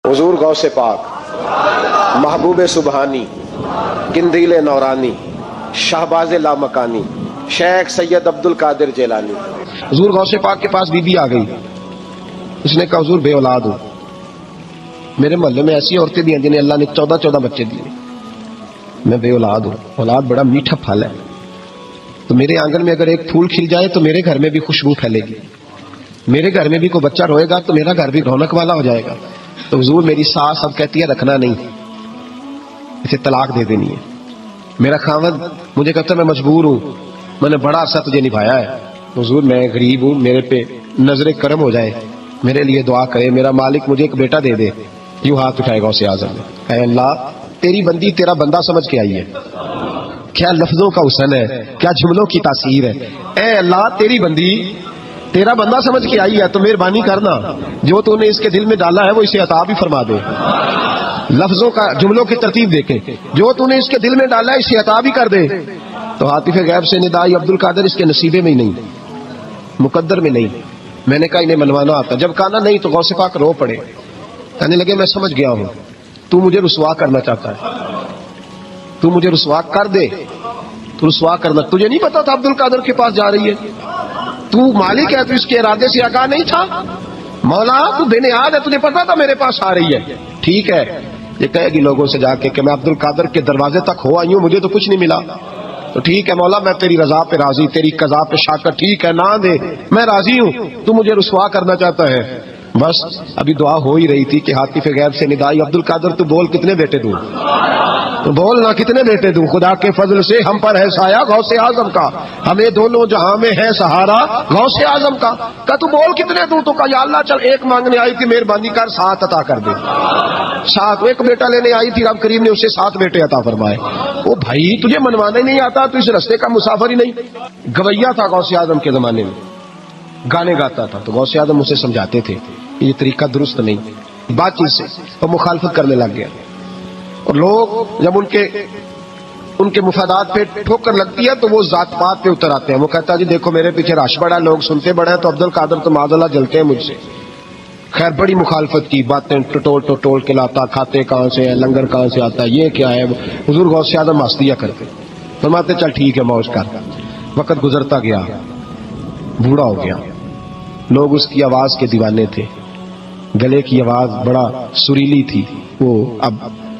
حضور غوث پاک، محبوب سبحانی، قندیل نورانی، شہباز لامکانی، شیخ سید عبد القادر جیلانی۔ حضور غوث پاک کے پاس بی بی آ گئی، اس نے کہا حضور بے اولاد ہو۔ میرے محلے میں ایسی عورتیں بھی ہیں جنہیں اللہ نے 14 بچے دیے، میں بے اولاد ہوں۔ اولاد بڑا میٹھا پھل ہے، تو میرے آنگن میں اگر ایک پھول کھل جائے تو میرے گھر میں بھی خوشبو پھیلے گی، میرے گھر میں بھی کوئی بچہ روئے گا تو میرا گھر بھی رونق والا ہو جائے گا۔ تو حضور میری ساس اب کہتی ہے رکھنا نہیں، اسے طلاق دے دینی ہے۔ میرا خاوند مجھے کہتا ہے میں مجبور ہوں، میں نے بڑا عرصہ تجھے نبھایا ہے، حضور میں غریب ہوں، میرے پہ نظر کرم ہو جائے، میرے لیے دعا کرے، میرا مالک مجھے ایک بیٹا دے دے۔ یوں ہاتھ اٹھائے غوث اعظم نے، اے اللہ تیری بندی تیرا بندہ سمجھ کے آئی ہے، کیا لفظوں کا حسن ہے، کیا جملوں کی تاثیر ہے۔ اے اللہ تیری بندی تیرا بندہ سمجھ کے آئی ہے تو مہربانی کرنا، جو تو نے اس کے دل میں ڈالا ہے وہ اسے عطا بھی فرما دے۔ لفظوں کا جملوں کی ترتیب دیکھیں، جو تو نے اس کے دل میں ڈالا ہے اسے عطا بھی کر دے۔ تو عاطف غیب سے ندائی عبد القادر اس کے نصیبے میں ہی نہیں، مقدر میں نہیں۔ میں نے کہا انہیں منوانا آتا، جب کہا نا نہیں تو غوث پاک رو پڑے، کہنے لگے میں سمجھ گیا ہوں، تو مجھے رسوا کرنا چاہتا ہے، تو مجھے رسوا کر دے، تو رسوا کرنا۔ تجھے نہیں پتا تھا عبد القادر کے پاس جا رہی ہے، تو مالک ہے، تو اس کے ارادے سے آگاہ نہیں تھا؟ مولا تو بے نیاز ہے، تجھے پتا تھا میرے پاس آ رہی ہے۔ ٹھیک ہے، یہ کہے گی لوگوں سے جا کے کہ میں عبد القادر کے دروازے تک ہو آئی ہوں، مجھے تو کچھ نہیں ملا۔ تو ٹھیک ہے مولا میں تیری رضا پہ راضی، تیری قضا پہ شاکر، ٹھیک ہے نہ دے میں راضی ہوں، تو مجھے رسوا کرنا چاہتا ہے۔ بس ابھی دعا ہو ہی رہی تھی کہ عاطف غیب سے ندائی عبد القادر تو بول کتنے بیٹے دوں، تو بول نہ کتنے بیٹے دوں، خدا کے فضل سے ہم پر ہے سایہ غوث اعظم کا، ہمیں دونوں جہاں میں ہے سہارا غوث اعظم کا۔ کہ تو بول کتنے دوں، تو کہا یا اللہ چل ایک مانگنے آئی تھی مہربانی کر 7 عطا کر دے۔ 7، ایک بیٹا لینے آئی تھی رب کریم نے اسے 7 بیٹے عطا فرمائے۔ او بھائی تجھے منوانے نہیں آتا تو اس رستے کا مسافر ہی نہیں۔ گویا تھا غوث اعظم کے زمانے میں، گانے گاتا تھا، تو غوث اعظم اسے سمجھاتے تھے یہ طریقہ درست نہیں، بات چیز سے وہ مخالفت کرنے لگ گیا۔ اور لوگ جب ان کے مفادات پہ ٹھوکر لگتی ہے تو وہ ذات پات پہ اتر آتے ہیں۔ وہ کہتا ہے جی دیکھو میرے پیچھے رش بڑا ہے، لوگ سنتے بڑے ہیں، تو عبد القادر تو معاذ اللہ جلتے ہیں مجھ سے۔ خیر بڑی مخالفت کی، باتیں ٹٹول کے لاتا، کھاتے کہاں سے ہے، لنگر کہاں سے آتا ہے، یہ کیا ہے۔ حضور غوث اعظم ہنس دیا کرتے، فرماتے چل ٹھیک ہے موج کر۔ وقت گزرتا گیا، بوڑھا ہو گیا، لوگ اس کی آواز کے دیوانے تھے، گلے کی آواز بڑا سریلی تھی، وہ اب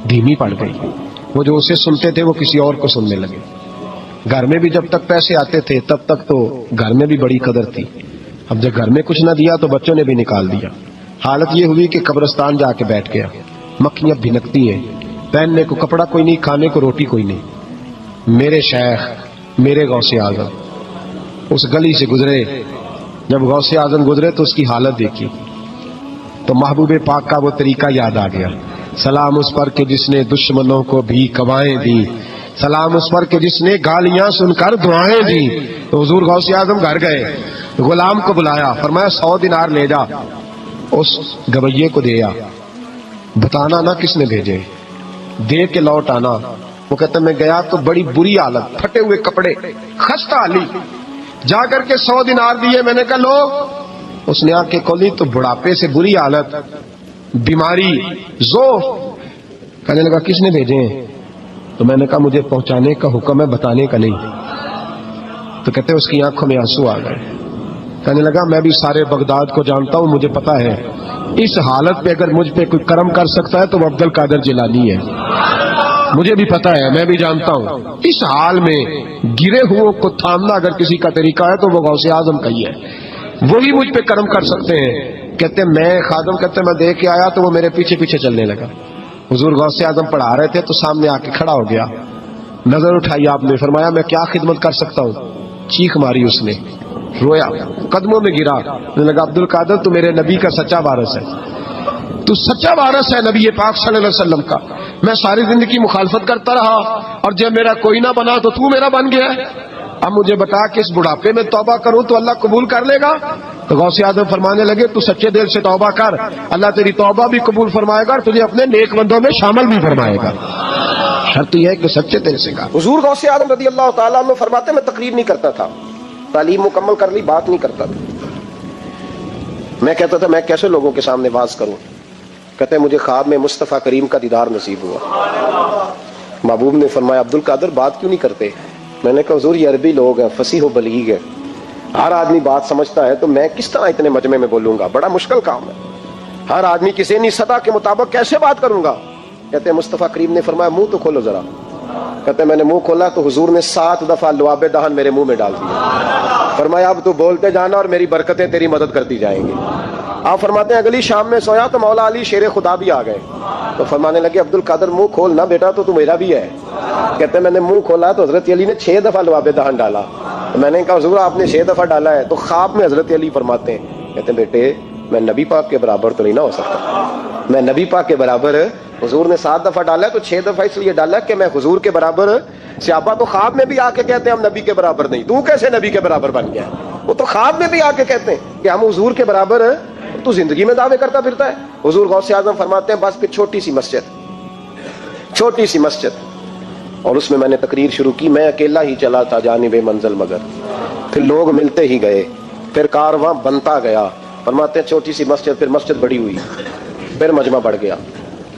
دھیمی پڑ گئی۔ وہ جو اسے سنتے تھے وہ کسی اور کو سننے لگے۔ گھر میں بھی جب تک پیسے آتے تھے تب تک تو گھر میں بھی بڑی قدر تھی، اب جب گھر میں کچھ نہ دیا تو بچوں نے بھی نکال دیا۔ حالت یہ ہوئی کہ قبرستان جا کے بیٹھ گیا، مکھیاں بھنکتی ہیں، پہننے کو کپڑا کوئی نہیں، کھانے کو روٹی کوئی نہیں۔ میرے شیخ میرے غوث اعظم اس گلی سے گزرے، جب غوث اعظم گزرے تو اس کی حالت دیکھی تو محبوب پاک کا وہ طریقہ یاد آ گیا۔ سلام اس پر کہ جس نے دشمنوں کو بھی کوائیں دی، سلام اس پر کہ جس نے گالیاں سن کر دعائیں دی۔ تو حضور غوث اعظم گھر گئے، غلام کو بلایا، فرمایا 100 دینار لے جا، اس گویے کو دیا، بتانا نہ کس نے بھیجے، دے کے لوٹ آنا۔ وہ کہتا میں گیا تو بڑی بری حالت، پھٹے ہوئے کپڑے، خستہ حالی، جا کر کے 100 دینار دیے۔ میں نے کہا لو، اس نے آ کے کھولی تو بڑھاپے سے بری حالت، بیماری، ذوف۔ کہنے لگا کس نے بھیجے ہیں؟ تو میں نے کہا مجھے پہنچانے کا حکم ہے، بتانے کا نہیں۔ تو کہتے اس کی آنکھوں میں آنسو آ گئے، کہنے لگا میں بھی سارے بغداد کو جانتا ہوں، مجھے پتا ہے اس حالت پہ اگر مجھ پہ کوئی کرم کر سکتا ہے تو وہ عبد القادر جیلانی ہے، مجھے بھی پتا ہے، میں بھی جانتا ہوں اس حال میں گرے ہوئوں کو تھامنا اگر کسی کا طریقہ ہے تو وہ غوث اعظم کا ہی ہے، وہی مجھ پہ کرم کر سکتے ہیں۔ کہتے میں خادم کہتے میں دیکھ کے آیا تو وہ میرے پیچھے پیچھے چلنے لگا۔ حضور غوث اعظم پڑھا رہے تھے تو سامنے آ کے کھڑا ہو گیا، نظر اٹھائی آپ نے، فرمایا میں کیا خدمت کر سکتا ہوں؟ چیخ ماری اس نے، رویا، قدموں میں گرا، لگا عبد القادر تو میرے نبی کا سچا وارث ہے، تو سچا وارث ہے نبی پاک صلی اللہ علیہ وسلم کا۔ میں ساری زندگی مخالفت کرتا رہا اور جب میرا کوئی نہ بنا تو میرا بن گیا، اب مجھے بتا کہ اس بڑھاپے میں توبہ کروں تو اللہ قبول کر لے گا؟ تو غوث اعظم فرمانے لگے تو سچے دل سے توبہ کر، اللہ تیری توبہ بھی قبول فرمائے گا اور تجھے اپنے نیک بندوں میں شامل بھی فرمائے گا، شرط یہ ہے کہ سچے دل سے کر۔ حضور غوث اعظم رضی اللہ تعالیٰ عنہ فرماتے میں تقریر نہیں کرتا تھا، تعلیم مکمل کر لی، بات نہیں کرتا تھا۔ میں کہتا تھا میں کیسے لوگوں کے سامنے واز کروں، کہتے ہیں مجھے خواب میں مصطفیٰ کریم کا دیدار نصیب ہوا. محبوب نے فرمایا عبد القادر بات کیوں نہیں کرتے؟ میں نے کہا حضور یہ عربی لوگ ہیں، فصیح و بلیغ ہے، ہر آدمی بات سمجھتا ہے، تو میں کس طرح اتنے مجمع میں بولوں گا؟ بڑا مشکل کام ہے، ہر آدمی کی ذہنی سطح کے مطابق کیسے بات کروں گا؟ کہتے ہیں مصطفیٰ کریم نے فرمایا منہ تو کھولو ذرا. کہتے ہیں میں نے منہ کھولا تو حضور نے 7 دفعہ لعاب دہن میرے منہ میں ڈال دیا. فرمایا اب تو بولتے جانا اور میری برکتیں تیری مدد کرتی جائیں گی. آپ فرماتے ہیں اگلی شام میں سویا تو مولا علی شیر خدا بھی آ گئے، تو فرمانے لگے عبد القادر منہ کھولنا بیٹا، تو میرا بھی ہے. کہتے ہیں میں نے منہ کھولا تو حضرت علی نے 6 دفعہ لعاب دہن ڈالا. تو میں نے کہا حضور آپ نے 6 دفعہ ڈالا ہے. تو خواب میں حضرت علی فرماتے ہیں، کہتے ہیں بیٹے میں نبی پاک کے برابر تو نہیں نہ ہو سکتا، میں نبی پاک کے برابر، حضور نے 7 دفعہ ڈالا ہے تو 6 دفعہ اس لیے ڈالا کہ میں حضور کے برابر. صحابہ تو خواب میں بھی آ کے کہتے ہیں ہم نبی کے برابر نہیں، تو کیسے نبی کے برابر بن گیا؟ وہ تو خواب میں بھی آ کے کہتے ہیں کہ ہم حضور کے برابر ہیں، تو زندگی میں دعوے کرتا پھرتا ہے. حضور غوث اعظم فرماتے ہیں بس پھر چھوٹی سی مسجد، اور اس میں میں نے تقریر شروع کی. میں اکیلا ہی چلا تھا جانب منزل مگر، پھر لوگ ملتے ہی گئے، پھر کارواں بنتا گیا. فرماتے ہیں چھوٹی سی مسجد، پھر مسجد بڑی ہوئی، پھر مجمع بڑھ گیا.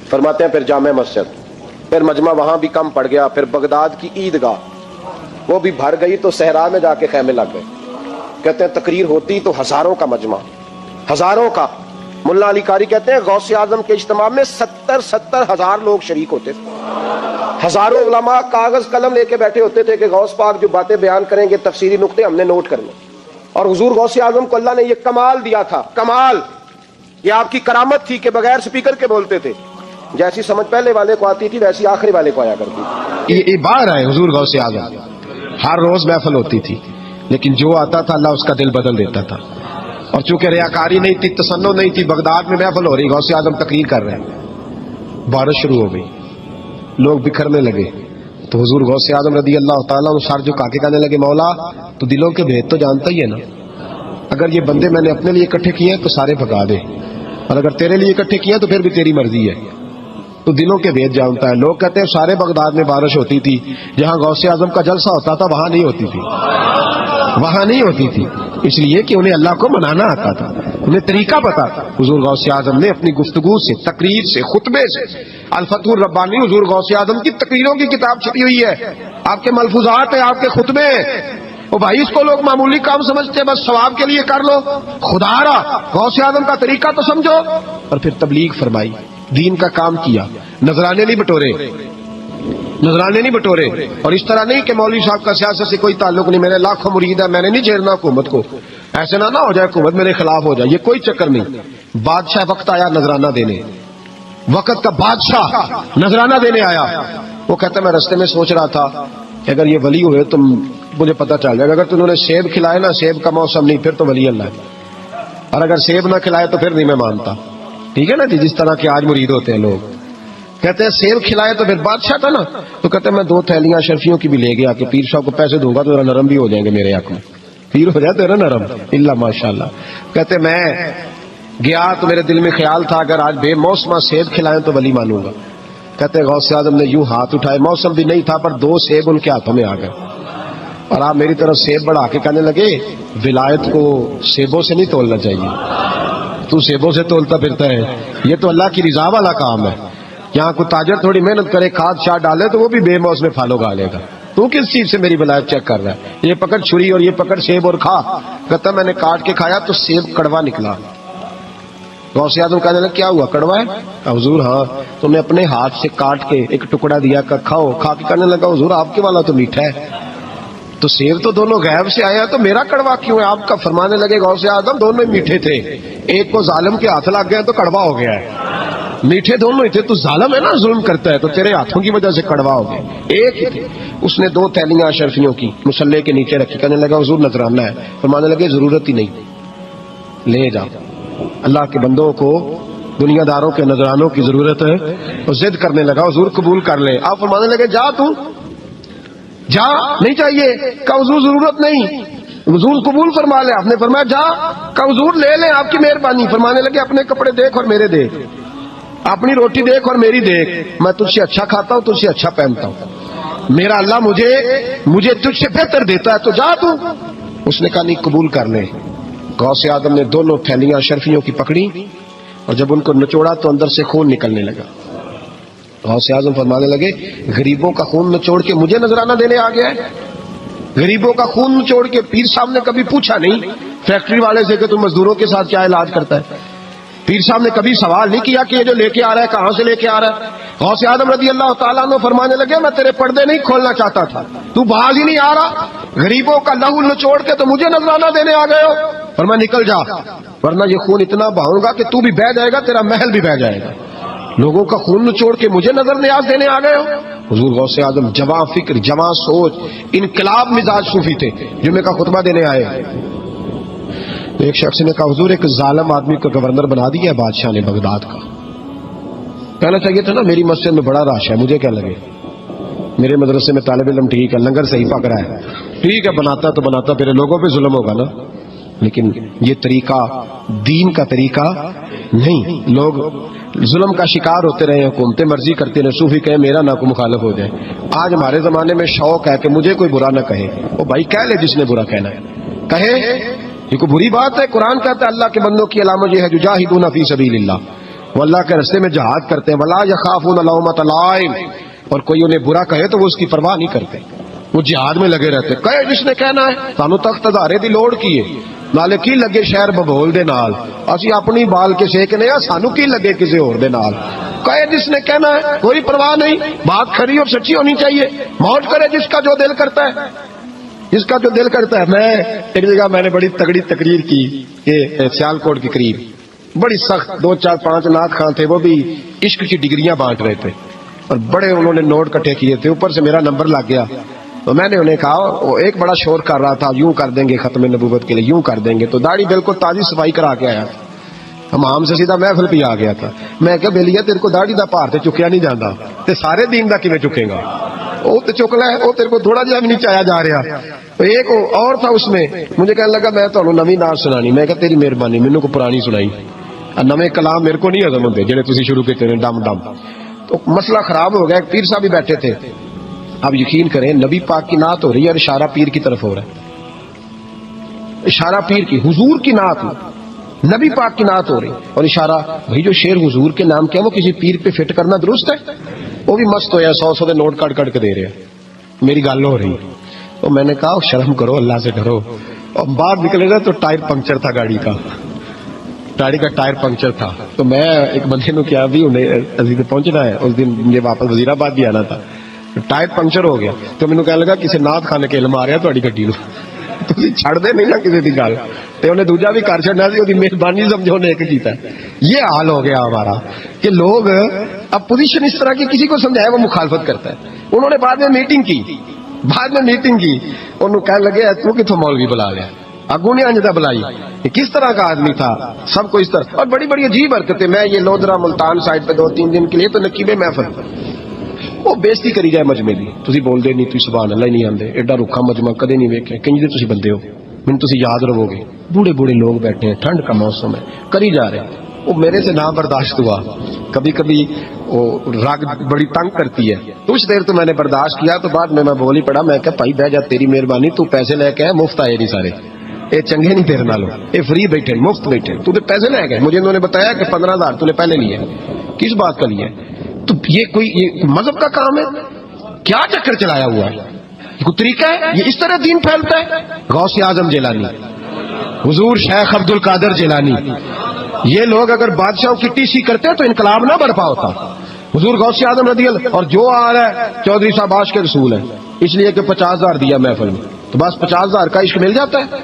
فرماتے ہیں پھر جامع مسجد، پھر مجمع وہاں بھی کم پڑ گیا. پھر بغداد کی عیدگاہ وہ بھی بھر گئی تو صحرا میں جا کے خیمے لگ گئے. کہتے ہیں تقریر ہوتی تو ہزاروں کا مجمع، ہزاروں کا. ملا علی قاری کہتے ہیں غوث اعظم کے اجتماع میں 70 ہزار لوگ شریک ہوتے تھے. ہزاروں علماء کاغذ قلم لے کے بیٹھے ہوتے تھے کہ غوث پاک جو باتیں بیان کریں گے تفسیری نقطے ہم نے نوٹ کرنے. اور حضور غوث اعظم کو اللہ نے یہ کمال دیا تھا، کمال، یہ آپ کی کرامت تھی کہ بغیر سپیکر کے بولتے تھے. جیسی سمجھ پہلے والے کو آتی تھی ویسی آخری والے کو آیا کرتی تھی. یہ بار ہے حضور غوث اعظم، ہر روز محفل ہوتی تھی، لیکن جو آتا تھا اللہ اس کا دل بدل دیتا تھا. اور چونکہ ریاکاری نہیں تھی، تسنن نہیں تھی، بغداد میں محفل ہو رہی، غوث اعظم تقریر کر رہے ہیں، بارش شروع ہو گئی، لوگ بکھرنے لگے. تو حضور غوث اعظم رضی اللہ تعالیٰ عنہ سر جھکا کے کہنے لگے مولا تو دلوں کے بھید تو جانتا ہی ہے نا، اگر یہ بندے میں نے اپنے لیے اکٹھے کیے ہیں تو سارے بھگا دے، اور اگر تیرے لیے اکٹھے کیے ہیں تو پھر بھی تیری مرضی ہے. تو دلوں کے بھید جانتا ہے. لوگ کہتے ہیں سارے بغداد میں بارش ہوتی تھی، جہاں غوث اعظم کا جلسہ ہوتا تھا وہاں نہیں ہوتی تھی، وہاں نہیں ہوتی تھی، اس لیے کہ انہیں اللہ کو منانا آتا تھا، انہیں طریقہ پتا تھا. حضور غوث اعظم نے اپنی گفتگو سے، تقریر سے، خطبے سے، الفتح الربانی حضور غوث اعظم کی تقریروں کی کتاب چھپی ہوئی ہے، آپ کے ملفوظات ہیں، آپ کے خطبے ہیں. او بھائی اس کو لوگ معمولی کام سمجھتے ہیں، بس ثواب کے لیے کر لو. خدا را غوث اعظم کا طریقہ تو سمجھو. اور پھر تبلیغ فرمائی، دین کا کام کیا، نذرانے نہیں بٹورے. اور اس طرح نہیں کہ مولوی صاحب کا سیاست سے کوئی تعلق نہیں، میرے لاکھوں مرید ہے، میں نے نہیں چھیڑنا حکومت کو، ایسے نہ ہو جائے حکومت میرے خلاف ہو جائے، یہ کوئی چکر نہیں. بادشاہ وقت آیا نذرانہ دینے، وقت کا بادشاہ نذرانہ دینے آیا. وہ کہتا میں رستے میں سوچ رہا تھا کہ اگر یہ ولی ہوئے تو مجھے پتہ چل جائے گا، اگر تم نے سیب کھلائے نا، سیب کا موسم نہیں، پھر تو ولی اللہ ہے، اور اگر سیب نہ کھلائے تو پھر نہیں میں مانتا. ٹھیک ہے نا جی، جس طرح کے آج مرید ہوتے ہیں لوگ، کہتے ہیں سیب کھلائے تو پھر بادشاہ تھا نا. تو کہتے ہیں میں 2 تھیلیاں شرفیوں کی بھی لے گیا کہ پیر صاحب کو پیسے دوں گا تو ذرا نرم بھی ہو جائیں گے میرے حق میں، پیر ہو جائے تو ذرا نرم اللہ ماشاء اللہ. کہتے میں گیا تو میرے دل میں خیال تھا اگر آج بے موسمہ سیب کھلائیں تو ولی مانوں گا. کہتے غوث اعظم نے یوں ہاتھ اٹھائے، موسم بھی نہیں تھا پر 2 سیب ان کے ہاتھوں میں آ گئے، اور آپ میری طرف سیب بڑھا کے کہنے لگے ولایت کو سیبوں سے نہیں تولنا چاہیے، تو سیبوں سے تولتا پھرتا ہے، یہ تو اللہ کی رضا والا کام ہے. یہاں کوئی تاجر تھوڑی محنت کرے، کھاد شاد ڈالے تو وہ بھی بے موسم پھل اگا لے گا، تو کس چیز سے میری ولایت چیک کر رہا ہے؟ یہ پکڑ چھری اور یہ پکڑ سیب اور کھا. کہتا میں نے کاٹ کے کھایا تو سیب کڑوا نکلا. غوث اعظم کہنے لگا کیا ہوا، کڑوا ہے؟ حضور ہاں. تو میں اپنے ہاتھ سے کاٹ کے ایک ٹکڑا دیا کہ کھاؤ. کھا کے کہنے لگا حضور آپ کے والا تو میٹھا ہے، تو سیب تو دونوں غیب سے آیا تو میرا کڑوا کیوں ہے؟ آپ کا فرمانے لگے غوث اعظم دونوں میٹھے تھے، ایک کو ظالم کے ہاتھ لگ گیا تو کڑوا ہو گیا ہے، میٹھے دونوں ہی تھے، تو ظالم ہے نا، ظلم کرتا ہے، تو تیرے ہاتھوں کی وجہ سے کڑوا ہو گیا، ایک ہی تھے. اس نے 2 تھیلیاں اشرفیوں کی مصلے کے نیچے رکھی، کہنے لگا حضور نذرانہ ہے. فرمانے لگے ضرورت ہی نہیں، لے جا. اللہ کے بندوں کو دنیا داروں کے نذرانوں کی ضرورت ہے. وہ ضد کرنے لگا حضور قبول کر لے. آپ فرمانے لگے جا تو جا، نہیں چاہیے. کہ حضور ضرورت نہیں، حضور قبول فرما لے. آپ نے فرمایا جا. کہ حضور لے لیں آپ کی مہربانی. فرمانے لگے اپنے کپڑے دیکھ اور میرے دیکھ، اپنی روٹی دیکھ اور میری دیکھ، میں تجھ سے اچھا کھاتا ہوں، تجھ سے اچھا پہنتا ہوں، میرا اللہ مجھے تجھ سے بہتر دیتا ہے، تو جا تو. اس نے کہا نہیں قبول کر لے. غوث اعظم نے 2 تھیلیاں شرفیوں کی پکڑی اور جب ان کو نچوڑا تو اندر سے خون نکلنے لگا. غوث اعظم فرمانے لگے غریبوں کا خون نچوڑ کے مجھے نذرانہ دینے آ گیا ہے. غریبوں کا خون نچوڑ کے. پیر صاحب نے کبھی پوچھا نہیں فیکٹری والے سے کہ تم مزدوروں کے ساتھ کیا علاج کرتا ہے. پیر صاحب نے کبھی سوال نہیں کیا کہ یہ جو لے کے آ رہا ہے کہاں سے لے کے آ رہا ہے. غوث اعظم رضی اللہ تعالیٰ عنہ فرمانے لگے میں تیرے پردے نہیں کھولنا چاہتا تھا, تو باز ہی نہیں آ رہا, غریبوں کا لہو نچوڑ کے تو مجھے نذرانہ دینے آ گئے ہو. فرمایا نکل جا ورنہ یہ خون اتنا بہاؤں گا کہ تو بھی بہہ جائے گا, تیرا محل بھی بہہ جائے گا. لوگوں کا خون نچوڑ کے مجھے نظر نیاز دینے آ گئے ہو. حضور غوث اعظم جواں فکر, جواں سوچ, انقلاب مزاج صوفی تھے. جمعے کا خطبہ دینے آئے تو ایک شخص نے کہا حضور ایک ظالم آدمی کو گورنر بنا دیا بادشاہ نے بغداد کا. کہنا چاہیے تھا نا میری مسجد میں بڑا رش ہے, مجھے کیا لگے, میرے مدرسے میں طالب علم ٹھیک ہے, لنگر صحیح پک رہا ہے, ٹھیک ہے بناتا تو بناتا, پھر لوگوں پہ ظلم ہوگا نا. لیکن یہ طریقہ دین کا طریقہ نہیں. لوگ ظلم کا شکار ہوتے رہے, حکومتیں مرضی کرتے رہے, صوفی کہے میرا نہ کوئی مخالف ہو جائے. آج ہمارے زمانے میں شوق ہے کہ مجھے کوئی برا نہ کہے. وہ بھائی کہہ لے جس نے برا کہنا ہے کہے, یہ کوئی بری بات ہے. قرآن کہتا ہے اللہ کے بندوں کی علامت یہ ہے جاہدون فی سبیل اللہ, وہ اللہ کے راستے میں جہاد کرتے ہیں. ولا یخافون لومۃ لائم, اور کوئی انہیں برا کہے تو وہ اس کی پرواہ نہیں کرتے, وہ جہاد میں لگے رہتے. کہے جس نے کہنا ہے سانو تخت ادارے دی لوڑ کی ہے, نالے کی لگے شہر ببول دے نال, اسی اپنی بال کے سیکنے آ, سانو کی لگے کسی اور دے نال. کہے جس نے کہنا ہے, کوئی پرواہ نہیں, بات کھری اور سچی ہونی چاہیے. موج کرے جس کا جو دل کرتا ہے, جس کا جو دل کرتا ہے. میں ایک جگہ میں نے بڑی تگڑی تقریر کی کہ سیالکوٹ کے قریب بڑی سخت 2 4 5 نعت خان تھے, وہ بھی عشق کی ڈگریاں بانٹ رہے تھے اور بڑے انہوں نے نوٹ کٹھے کیے تھے. اوپر سے میرا نمبر لگ گیا تو میں نے انہیں کہا, وہ ایک بڑا شور کر رہا تھا یوں کر دیں گے ختم نبوت کے لیے, یوں کر دیں گے. تو داڑھی بالکل تازی صفائی کرا کے آیا, ہم سے سیدھا محفل پہ آ گیا تھا. میں کہ بیلیا تیرے کو داڑھی دا پار تے چکیا نہیں جاتا, تے سارے دین دا کیویں چکے گا, وہ تے چک لے, وہ تیرے کو تھوڑا جہا بھی نہیں چایا جا رہا. تو ایک اور تھا اس میں, مجھے کہنے لگا میں تمہیں نویں نعت سنانی. میں کہ تیری مہربانی, مینوں کو پرانی سنائی, نویں کلام میرے کو نہیں ہضم ہوندے جڑے تسی شروع کیتے نے ڈم ڈم. تو مسئلہ خراب ہو گیا. ایک پیر صاحب بھی بیٹھے تھے. اب یقین کریں نبی پاک کی نعت ہو رہی ہے اور اشارہ پیر کی طرف ہو رہا ہے, اشارہ پیر کی, حضور کی نعت, نبی پاک کی نعت ہو رہی اور اشارہ. بھائی جو شعر حضور کے نام کیا وہ کسی پیر پہ فٹ کرنا درست ہے؟ وہ بھی مست ہویا 100 دے نوٹ کٹ کٹ کے دے رہے ہیں, میری گل ہو رہی. تو میں نے کہا شرم کرو, اللہ سے ڈرو. اور باہر نکلے گا تو ٹائر پنکچر تھا گاڑی کا, گاڑی کا ٹائر پنکچر تھا. تو میں ایک بندے نے کیا بھی انہیں ابھی پہنچنا ہے, اس دن مجھے واپس وزیر آباد بھی آنا تھا, ٹائر پنکچر ہو گیا. تو مینوں کہنے لگا کسی نعت خانے کے علم آ رہا تہاڈی گڈی نو, تسی چھڑ دے نہیں نا کسی دی گل. تے انہیں دوجا بھی کر چھڑنا سی, اودی مہربانی سمجھو نے ایک کیتا. یہ حال ہو گیا ہمارا کہ لوگ اب پوزیشن اس طرح کی کسی کو سمجھائے وہ مخالفت کرتا ہے. انہوں نے بعد میں میٹنگ کی, انہوں کہنے لگے تو کتوں مولوی بلا لیا, اگوں نے انجدہ بلائی, یہ کس طرح کا آدمی تھا, سب کو اس طرح. اور بڑی بڑی عجیب حرکتیں. میں یہ لودرا ملتان سائڈ پہ 2-3 دن کے لیے تو نقیب محفل, وہ بےزتی کری جائے مجمے دی, تسی بول دے نہیں, تسی سبحان اللہ ہی نہیں آندے, ایڈا رکھا مجمع کدے نہیں ویکھیا, کنج دے تسی بندے ہو, مینوں تسی یاد رہو گے. بوڑھے بوڑھے لوگ بیٹھے ہیں, ٹھنڈ کا موسم ہے, کری جا رہے ہیں. وہ میرے سے نہ برداشت ہوا. کبھی کبھی وہ راگ بڑی تنگ کرتی ہے, کچھ دیر تو میں نے برداشت کیا, تو بعد میں بول ہی پڑا. میں کہ بھائی بہ جا, تیری مہربانی, تو پیسے لے کے مفت آئے نہیں سارے, یہ چنگے نہیں تیرے نالوں, یہ فری بیٹھے مفت بیٹھے, تو پیسے لے گئے. مجھے انہوں نے بتایا کہ 15,000 تو نے پہلے لیے. کس بات کا لیے؟ تو یہ کوئی مذہب کا کام ہے کیا؟ چکر چلایا ہوا ہے, یہ کوئی طریقہ ہے؟ یہ اس طرح دین پھیلتا ہے؟ غوث اعظم جیلانی, حضور شیخ عبد القادر جیلانی, یہ لوگ اگر بادشاہوں کی ٹی سی کرتے تو انقلاب نہ برپا ہوتا. حضور غوث اعظم رضی اللہ. اور جو آ رہا ہے چودھری صاحب عاشق کے رسول ہے, اس لیے کہ 50,000 دیا محفل میں, تو بس 50,000 کا عشق مل جاتا ہے.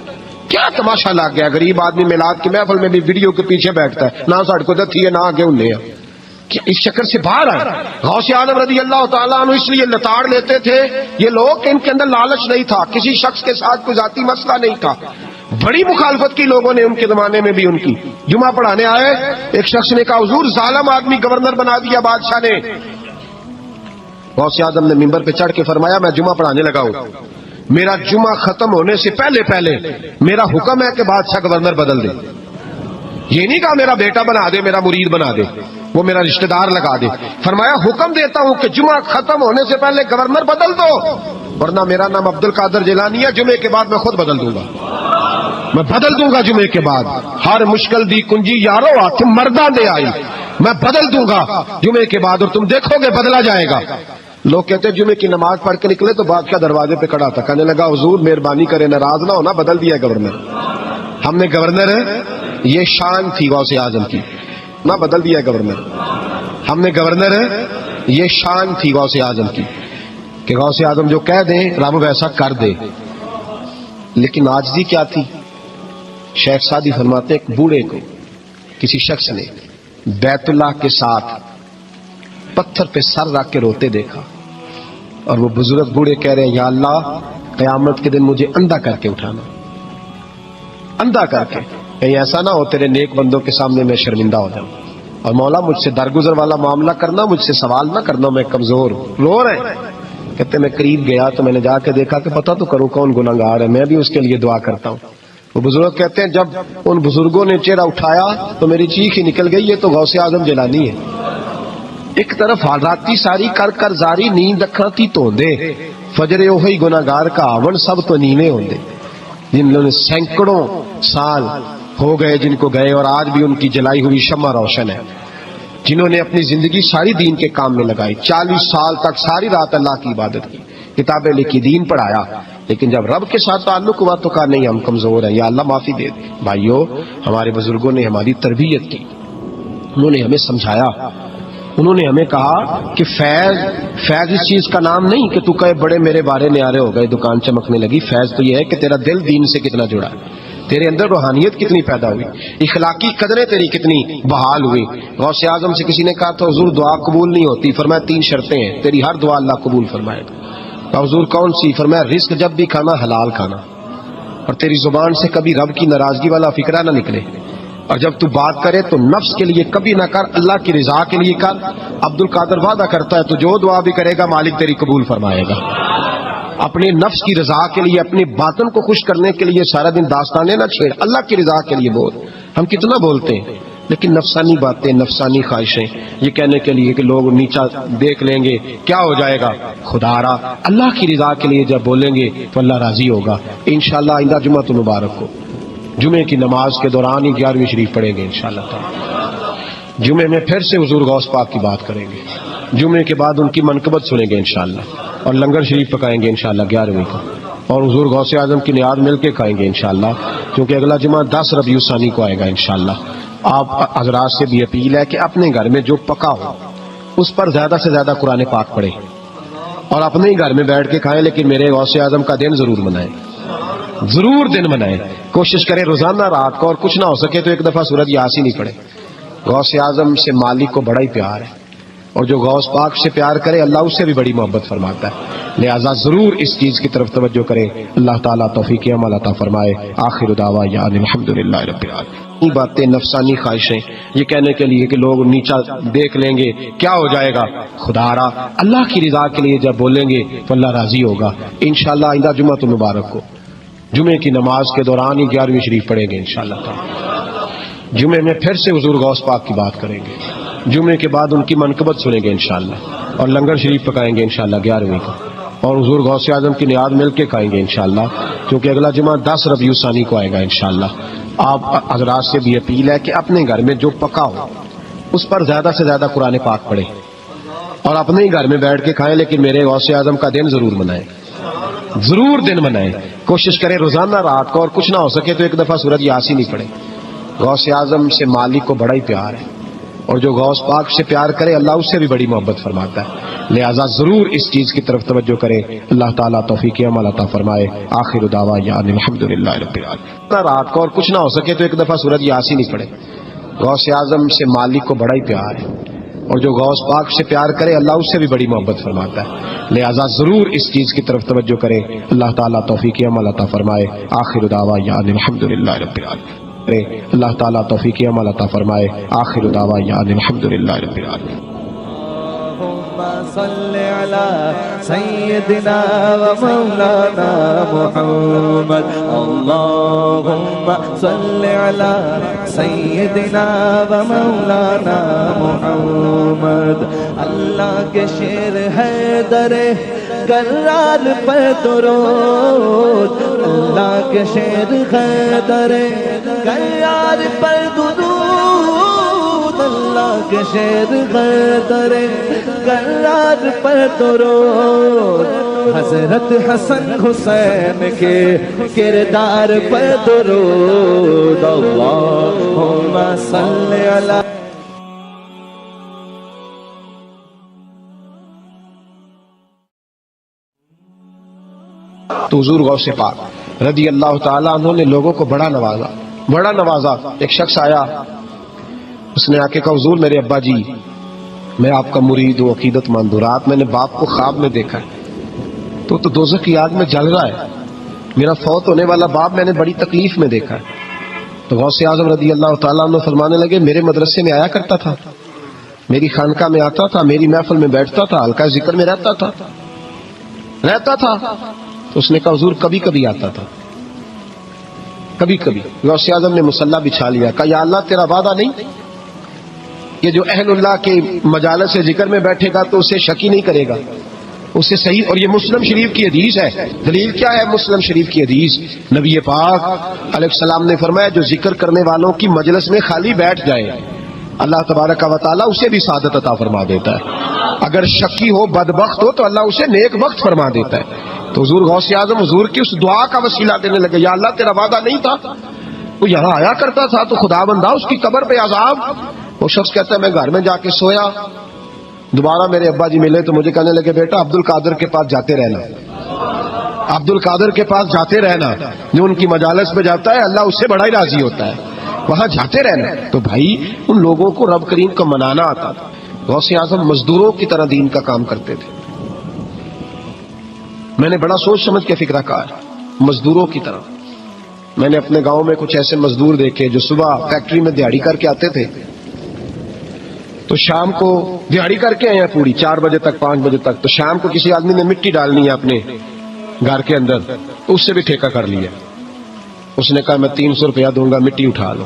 کیا تماشا لگ گیا, غریب آدمی میلاد کی محفل میں بھی ویڈیو کے پیچھے بیٹھتا ہے, نہ ساڑھ کو دتھی ہے نہ آگے انہیں ہے. کہ اس چکر سے باہر آئے. غوث اعظم رضی اللہ تعالیٰ عنہ اس لیے لتاڑ لیتے تھے یہ لوگ کہ ان کے اندر لالچ نہیں تھا, کسی شخص کے ساتھ کوئی ذاتی مسئلہ نہیں تھا. بڑی مخالفت کی لوگوں نے ان کے زمانے میں بھی ان کی. جمعہ پڑھانے آئے, ایک شخص نے کہا حضور ظالم آدمی گورنر بنا دیا بادشاہ نے. غوث اعظم نے ممبر پہ چڑھ کے فرمایا میں جمعہ پڑھانے لگا ہوں, میرا جمعہ ختم ہونے سے پہلے میرا حکم ہے کہ بادشاہ گورنر بدل دے. یہ نہیں کہا میرا بیٹا بنا دے, میرا مرید بنا دے, وہ میرا رشتہ دار لگا دے. فرمایا حکم دیتا ہوں کہ جمعہ ختم ہونے سے پہلے گورنر بدل دو, ورنہ میرا نام عبد القادر جیلانی ہے, جمعے کے بعد میں خود بدل دوں گا. میں بدل دوں گا جمعے کے بعد ہر مشکل دی کنجی یارو ہاتھ مرداں دے آئی میں بدل دوں گا جمعے کے بعد اور تم دیکھو گے بدلا جائے گا. لوگ کہتے ہیں جمعے کی نماز پڑھ کے نکلے تو بادشاہ دروازے پہ کھڑا تھا, کہنے لگا حضور مہربانی کرے ناراض نہ ہونا, بدل دیا گورنر. ہم نے گورنر یہ شان تھی غوث اعظم کی, نہ بدل دیا گورنر. ہم نے گورنر یہ شان تھی غوث اعظم کی کہ غوث اعظم جو کہہ دیں رب ویسا کر دے. لیکن عاجزی کیا تھی؟ شیخ سعدی فرماتے ایک بوڑھے کو کسی شخص نے بیت اللہ کے ساتھ پتھر پہ سر رکھ کے روتے دیکھا, اور وہ بزرگ بوڑھے کہہ رہے ہیں یا اللہ قیامت کے دن مجھے اندھا کر کے اٹھانا, اندھا کر کے, کہیں ایسا نہ ہو تیرے نیک بندوں کے سامنے میں شرمندہ ہو جاؤں, اور مولا مجھ سے درگزر والا معاملہ کرنا, مجھ سے سوال نہ کرنا, میں کمزور ہوں. رو رہے ہیں. کہتے میں قریب گیا تو میں نے جا کے دیکھا کہ پتہ تو کروں کون گناہگار ہے, میں بھی اس کے لیے دعا کرتا ہوں. وہ بزرگ کہتے ہیں جب ان بزرگوں نے چہرہ اٹھایا تو میری چیخ ہی نکل گئی, یہ تو غوث اعظم جیلانی ہے. ایک طرف حالاتی ساری کر کر زاری نیند اکھاں تھی توندے, فجر اوہی گناہگار کا آون سب تو نینے ہوندے. جن لوگوں نے سینکڑوں سال ہو گئے جن کو گئے, اور آج بھی ان کی جلائی ہوئی شمع روشن ہے. جنہوں نے اپنی زندگی ساری دین کے کام میں لگائی, 40 سال تک ساری رات اللہ کی عبادت کی, کتابیں لکھی, دین پڑھایا, لیکن جب رب کے ساتھ تعلق ہوا تو کہا نہیں ہم کمزور ہیں, یا اللہ معافی دے دے. بھائیو, ہمارے بزرگوں نے ہماری تربیت کی, انہوں نے ہمیں سمجھایا, انہوں نے ہمیں کہا کہ فیض اس چیز کا نام نہیں کہ تو کہے بڑے میرے بارے نیارے ہو گئے, دکان چمکنے لگی. فیض تو یہ ہے کہ تیرا دل دین سے کتنا جڑا ہے, تیرے اندر روحانیت کتنی پیدا ہوئی, اخلاقی قدریں تیری کتنی بحال ہوئی. غوث اعظم سے کسی نے کہا تو حضور دعا قبول نہیں ہوتی, فرمایا 3 شرطیں ہیں, تیری ہر دعا اللہ قبول فرمائے گا. حضور کون سی؟ فرمایا رزق جب بھی کھانا حلال کھانا, اور تیری زبان سے کبھی رب کی ناراضگی والا فکرہ نہ نکلے, اور جب تو بات کرے تو نفس کے لیے کبھی نہ کر, اللہ کی رضا کے لیے کر. عبد القادر وعدہ کرتا ہے تو جو دعا بھی کرے گا مالک تیری قبول فرمائے گا. اپنے نفس کی رضا کے لیے, اپنے باطن کو خوش کرنے کے لیے سارا دن داستانے نہ چھیڑ, اللہ کی رضا کے لیے بول. ہم کتنا بولتے ہیں لیکن نفسانی باتیں, نفسانی خواہشیں, یہ کہنے کے لیے کہ لوگ نیچا دیکھ لیں گے کیا ہو جائے گا. خدا را اللہ کی رضا کے لیے جب بولیں گے تو اللہ راضی ہوگا. انشاءاللہ آئندہ جمعہ تو مبارک ہو, جمعے کی نماز کے دوران ہی 11ویں شریف پڑھیں گے انشاءاللہ تعالی. جمعے میں پھر سے حضور غوث پاک کی بات کریں گے, جمعے کے بعد ان کی منقبت سنیں گے انشاءاللہ, اور لنگر شریف پکائیں گے انشاءاللہ 11ویں کو, اور حضور غوث اعظم کی نیاد مل کے کھائیں گے انشاءاللہ, کیونکہ اگلا جمعہ 10 ربیع الثانی کو آئے گا انشاءاللہ. آپ حضرات سے بھی اپیل ہے کہ اپنے گھر میں جو پکا ہو اس پر زیادہ سے زیادہ قرآن پاک پڑھیں, اور اپنے ہی گھر میں بیٹھ کے کھائیں, لیکن میرے غوث اعظم کا دن ضرور منائیں, ضرور دن منائیں. کوشش کریں روزانہ رات کو, اور کچھ نہ ہو سکے تو ایک دفعہ سورۃ یاسین ہی پڑھیں. غوث اعظم سے مالک کو بڑا ہی پیار ہے, اور جو غوث پاک سے پیار کرے اللہ اس سے بھی بڑی محبت فرماتا ہے. لہذا ضرور اس چیز کی طرف توجہ کریں. اللہ تعالیٰ توفیق عمل عطا فرمائے. آخر دعوانا الحمدللہ رب العالمین. یہ باتیں, نفسانی خواہشیں, یہ کہنے کے لیے کہ لوگ نیچا دیکھ لیں گے کیا ہو جائے گا. خدا را اللہ کی رضا کے لیے جب بولیں گے تو اللہ راضی ہوگا. انشاءاللہ آئندہ جمعہ تو مبارک ہو, جمعے کی نماز کے دوران ہی 11ویں شریف پڑھیں گے انشاءاللہ تعالی. جمعے میں پھر سے حضور غوث پاک کی بات کریں گے, جمعے کے بعد ان کی منقبت سنیں گے انشاءاللہ, اور لنگر شریف پکائیں گے انشاءاللہ 11ویں کو, اور حضور غوث اعظم کی نیاد مل کے کھائیں گے انشاءاللہ, کیونکہ اگلا جمعہ 10 ربیع الثانی کو آئے گا انشاءاللہ. آپ حضرات سے بھی اپیل ہے کہ اپنے گھر میں جو پکا ہو اس پر زیادہ سے زیادہ قرآن پاک پڑھیں, اور اپنے ہی گھر میں بیٹھ کے کھائیں, لیکن میرے غوث اعظم کا دن ضرور منائیں, ضرور دن منائیں. کوشش کریں روزانہ رات کو, اور کچھ نہ ہو سکے تو ایک دفعہ سورۃ یاسین ہی پڑھیں. غوث اعظم سے مالک کو بڑا ہی پیار ہے, اور جو غوث پاک سے پیار کرے اللہ اس سے بھی بڑی محبت فرماتا ہے. لہذا ضرور اس چیز کی طرف توجہ کریں. اللہ تعالیٰ توفیق عمل عطا فرمائے. آخر دعوانا الحمدللہ رب العالمین. رات کو, اور کچھ نہ ہو سکے تو ایک دفعہ سورۃ یاسین ہی پڑھیں. غوث اعظم سے مالک کو بڑا ہی پیار ہے, اور جو غوث پاک سے پیار کرے اللہ اس سے بھی بڑی محبت فرماتا ہے. لہذا ضرور اس چیز کی طرف توجہ کریں. اللہ تعالیٰ توفیق عمل عطا فرمائے. آخر دعوانا الحمدللہ رب العالمین. اللہ تعالیٰ توفیق عمل عطا فرمائے. آخر دعوانا الحمدللہ رب العالمین. اللهم صل على سيدنا ومولانا محمد. اللهم صل على سيدنا ومولانا محمد. اللہ کے شیر ہے در کرار پر درود اللہ کے شیر حیدر کرار پر درود اللہ کے شیر حیدر کرار پر درود حضرت حسن حسین کے کردار پر درود اللہم صلی علی تو حضور غوث پاک رضی اللہ تعالیٰ عنہ نے لوگوں کو بڑا نوازا. ایک شخص آیا, اس نے آ کے کہا حضور میرے ابا جی میں آپ کا مرید ہوں, عقیدت مند ہوں, رات میں نے باپ کو خواب میں دیکھا ہے تو دوزخ کی آگ میں جل رہا ہے, میرا فوت ہونے والا باپ میں نے بڑی تکلیف میں دیکھا ہے. تو غوث اعظم رضی اللہ تعالیٰ عنہ فرمانے لگے میرے مدرسے میں آیا کرتا تھا, میری خانقاہ میں آتا تھا, میری محفل میں بیٹھتا تھا, حلقہ ذکر میں رہتا تھا. تو اس نے کہا حضور کبھی کبھی آتا تھا, کبھی کبھی. غوث اعظم نے مصلی بچھا لیا, کہا یا اللہ تیرا وعدہ نہیں یہ جو اہل اللہ کے مجالس سے ذکر میں بیٹھے گا تو اسے شک ہی نہیں کرے گا, اسے صحیح. اور یہ مسلم شریف کی حدیث ہے. دلیل کیا ہے مسلم شریف کی حدیث؟ نبی پاک علیہ السلام نے فرمایا جو ذکر کرنے والوں کی مجلس میں خالی بیٹھ جائے اللہ تبارک و تعالیٰ اسے بھی سعادت عطا فرما دیتا ہے. اگر شکی ہو بدبخت ہو تو اللہ اسے نیک بخت فرما دیتا ہے. تو حضور غوث اعظم حضور کی اس دعا کا وسیلہ دینے لگے, یا اللہ تیرا وعدہ نہیں تھا وہ یہاں آیا کرتا تھا تو خدا بندہ اس کی قبر پہ عذاب. وہ شخص کہتا ہے میں گھر میں جا کے سویا, دوبارہ میرے ابا جی ملے تو مجھے کہنے لگے بیٹا عبد القادر کے پاس جاتے رہنا, عبد القادر کے پاس جاتے رہنا, جو ان کی مجالس میں جاتا ہے اللہ اس سے بڑا ہی راضی ہوتا ہے, وہاں جاتے رہنا. تو بھائی ان لوگوں کو رب کریم کو منانا آتا تھا. غوث اعظم مزدوروں کی طرح دین کا کام کرتے تھے. میں نے بڑا سوچ سمجھ کے فکرہ کہا ہے, مزدوروں کی طرح. میں نے اپنے گاؤں میں کچھ ایسے مزدور دیکھے جو صبح فیکٹری میں دیہڑی کر کے آتے تھے تو شام کو دیہڑی کر کے آئے ہیں پوری 4 بجے تک 5 بجے تک, تو شام کو کسی آدمی نے مٹی ڈالنی ہے اپنے گھر کے اندر تو اس سے بھی ٹھیکہ کر لیا. اس نے کہا میں 300 روپیہ دوں گا مٹی اٹھا لو.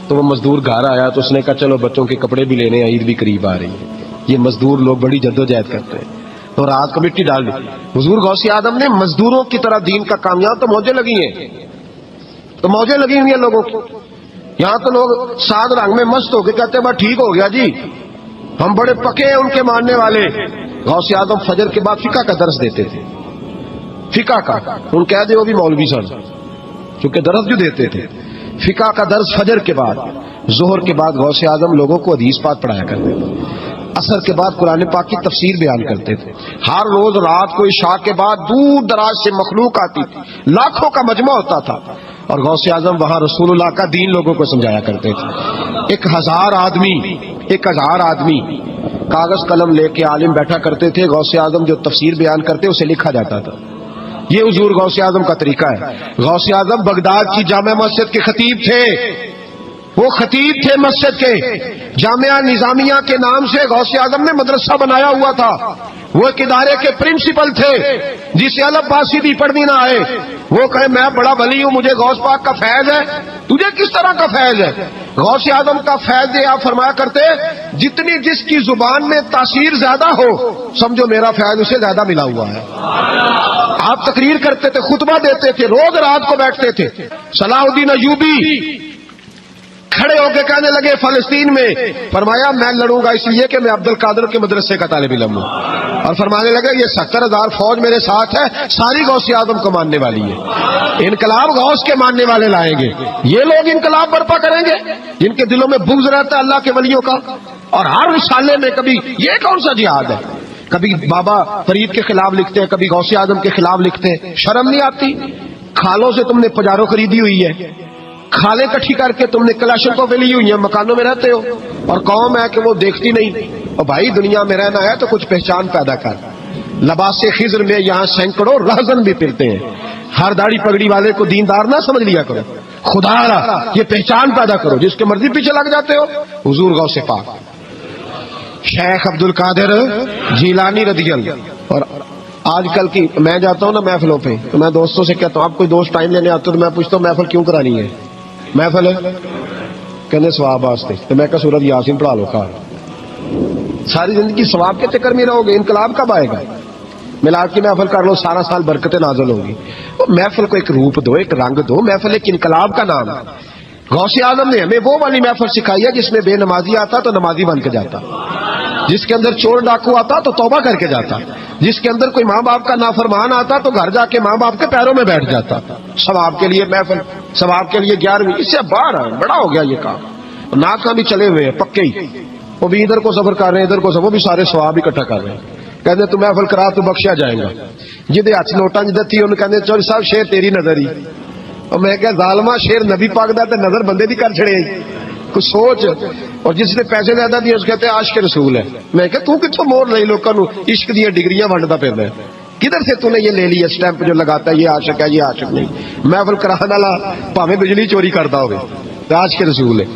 تو وہ مزدور گھر آیا تو اس نے کہا چلو بچوں کے کپڑے بھی لینے ہیں, عید بھی قریب آ رہی ہے. یہ مزدور لوگ بڑی جدوجہد کرتے ہیں تو رات کو مٹی ڈال دی. حضور غوث اعظم نے مزدوروں کی طرح دین کا کام, یہاں تو موجیں لگی ہیں, تو موجیں لگی ہوئی ہیں لوگوں کی. یہاں تو لوگ 7 رنگ میں مست ہو کے کہتے ہیں بس ٹھیک ہو گیا جی, ہم بڑے پکے ہیں ان کے ماننے والے. غوث اعظم فجر کے بعد فقہ کا درس دیتے تھے, فقہ کا. ان کہہ دے وہ بھی مولوی سن چونکہ درس جو دیتے تھے. فقہ کا درس فجر کے بعد, ظہر کے بعد غوث اعظم لوگوں کو حدیث پاک پڑھایا کرتے تھے. عصر کے بعد قرآن پاک کی تفسیر بیان کرتے تھے. ہر روز رات کو عشاء کے بعد دور دراز سے مخلوق آتی تھی, لاکھوں کا مجمع ہوتا تھا اور غوث اعظم وہاں رسول اللہ کا دین لوگوں کو سمجھایا کرتے تھے. 1000 آدمی کاغذ قلم لے کے عالم بیٹھا کرتے تھے. غوث اعظم جو تفسیر بیان کرتے اسے لکھا جاتا تھا. یہ حضور غوث اعظم کا طریقہ ہے. غوث اعظم بغداد کی جامع مسجد کے خطیب تھے, وہ خطیب تھے مسجد کے. جامعہ نظامیہ کے نام سے غوث اعظم نے مدرسہ بنایا ہوا تھا. وہ ایک ادارے کے پرنسپل تھے جسے الف با سیدھی پڑھنی نہ آئے. وہ کہے میں بڑا ولی ہوں, مجھے غوث پاک کا فیض ہے. تجھے کس طرح کا فیض ہے؟ غوث اعظم کا فیض ہے. آپ فرمایا کرتے جتنی جس کی زبان میں تاثیر زیادہ ہو سمجھو میرا فیض اسے زیادہ ملا ہوا ہے. آپ تقریر کرتے تھے, خطبہ دیتے تھے, روز رات کو بیٹھتے تھے. صلاح الدین ایوبی کھڑے ہو کے کہنے لگے فلسطین میں, فرمایا میں لڑوں گا اس لیے کہ میں عبد القادر کے مدرسے کا طالب علم ہوں. اور فرمانے لگے یہ 70,000 فوج میرے ساتھ ہے, ساری غوث اعظم کو ماننے والی ہے. انقلاب غوث کے ماننے والے لائیں گے. یہ لوگ انقلاب برپا کریں گے جن کے دلوں میں بغض رہتا ہے اللہ کے ولیوں کا. اور ہر رسالے میں کبھی یہ کون سا جہاد ہے, کبھی بابا فرید کے خلاف لکھتے ہیں, کبھی غوث اعظم کے خلاف لکھتے ہیں. شرم نہیں آتی؟ کھالوں سے تم نے پجارو خریدی ہوئی ہے, کھالیں کٹھی کر کے تم نے کلاشن کو لی ہوئی ہیں, مکانوں میں رہتے ہو اور قوم ہے کہ وہ دیکھتی نہیں. اور بھائی دنیا میں رہنا ہے تو کچھ پہچان پیدا کر. لباس خضر میں یہاں سینکڑوں رہزن بھی پھرتے ہیں. ہر داڑھی پگڑی والے کو دیندار نہ سمجھ لیا کرو, خدا را یہ پہچان پیدا کرو. جس کے مرضی پیچھے لگ جاتے ہو. حضور غوث پاک شیخ عبد القادر جیلانی رضی اللہ. اور آج کل کی میں جاتا ہوں نا محفلوں پہ تو میں دوستوں سے کہتا ہوں آپ کوئی دوست ٹائم لینے آتے تو میں پوچھتا ہوں محفل کیوں کرانی ہے؟ محفل کہنے ثواب واسطے. تو میں کہا سورۃ یاسین پڑھا لو. کار ساری زندگی ثواب کے چکر میں رہو گے, انقلاب کب آئے گا؟ میلاد کی محفل کر لو، سارا سال برکتیں نازل ہوں گی. محفل کو ایک روپ دو، ایک رنگ دو. محفل ایک انقلاب کا نام ہے. غوث اعظم نے ہمیں وہ والی محفل سکھائی ہے جس میں بے نمازی آتا تو نمازی بن کے جاتا، جس کے اندر چور ڈاکو آتا تو توبہ کر کے جاتا، جس کے اندر کوئی ماں باپ کا نافرمان آتا تو گھر جا کے ماں باپ کے پیروں میں بیٹھ جاتا. ثواب کے لیے محفل، ثواب کے لیے 11ویں، اس سے باہر ہے. بڑا ہو گیا یہ کام. ناکاں بھی چلے ہوئے ہیں پکے ہی، وہ بھی ادھر کو سفر کر رہے ہیں ادھر کو سفر، وہ بھی سارے ثواب اکٹھا کر رہے ہیں. کہتے تو محفل کرا تو بخشیا جائے گا. جہدے ہاتھ نوٹاں جدھر تھی انہوں کہتے چوری صاحب شیر تیری نظر ہی. اور میں کہ ظالمہ شیر نبی پاک دا تے نظر بندے دی کر چھڑے کچھ سوچ. اور جس نے پیسے زیادہ دیے اس کہتے ہیں عاشق رسول ہے. میں کہ تو کتوں مور لئی لوکاں نو عشق دی ڈگریاں ونڈدا پھردا ہے؟ کدھر سے تو نے یہ لے لیا اسٹیمپ جو لگاتا ہے یہ عاشق ہے یہ عاشق نہیں. محفل کرانے والا بھاویں بجلی چوری کرتا ہوگا تو عاشق رسول ہے.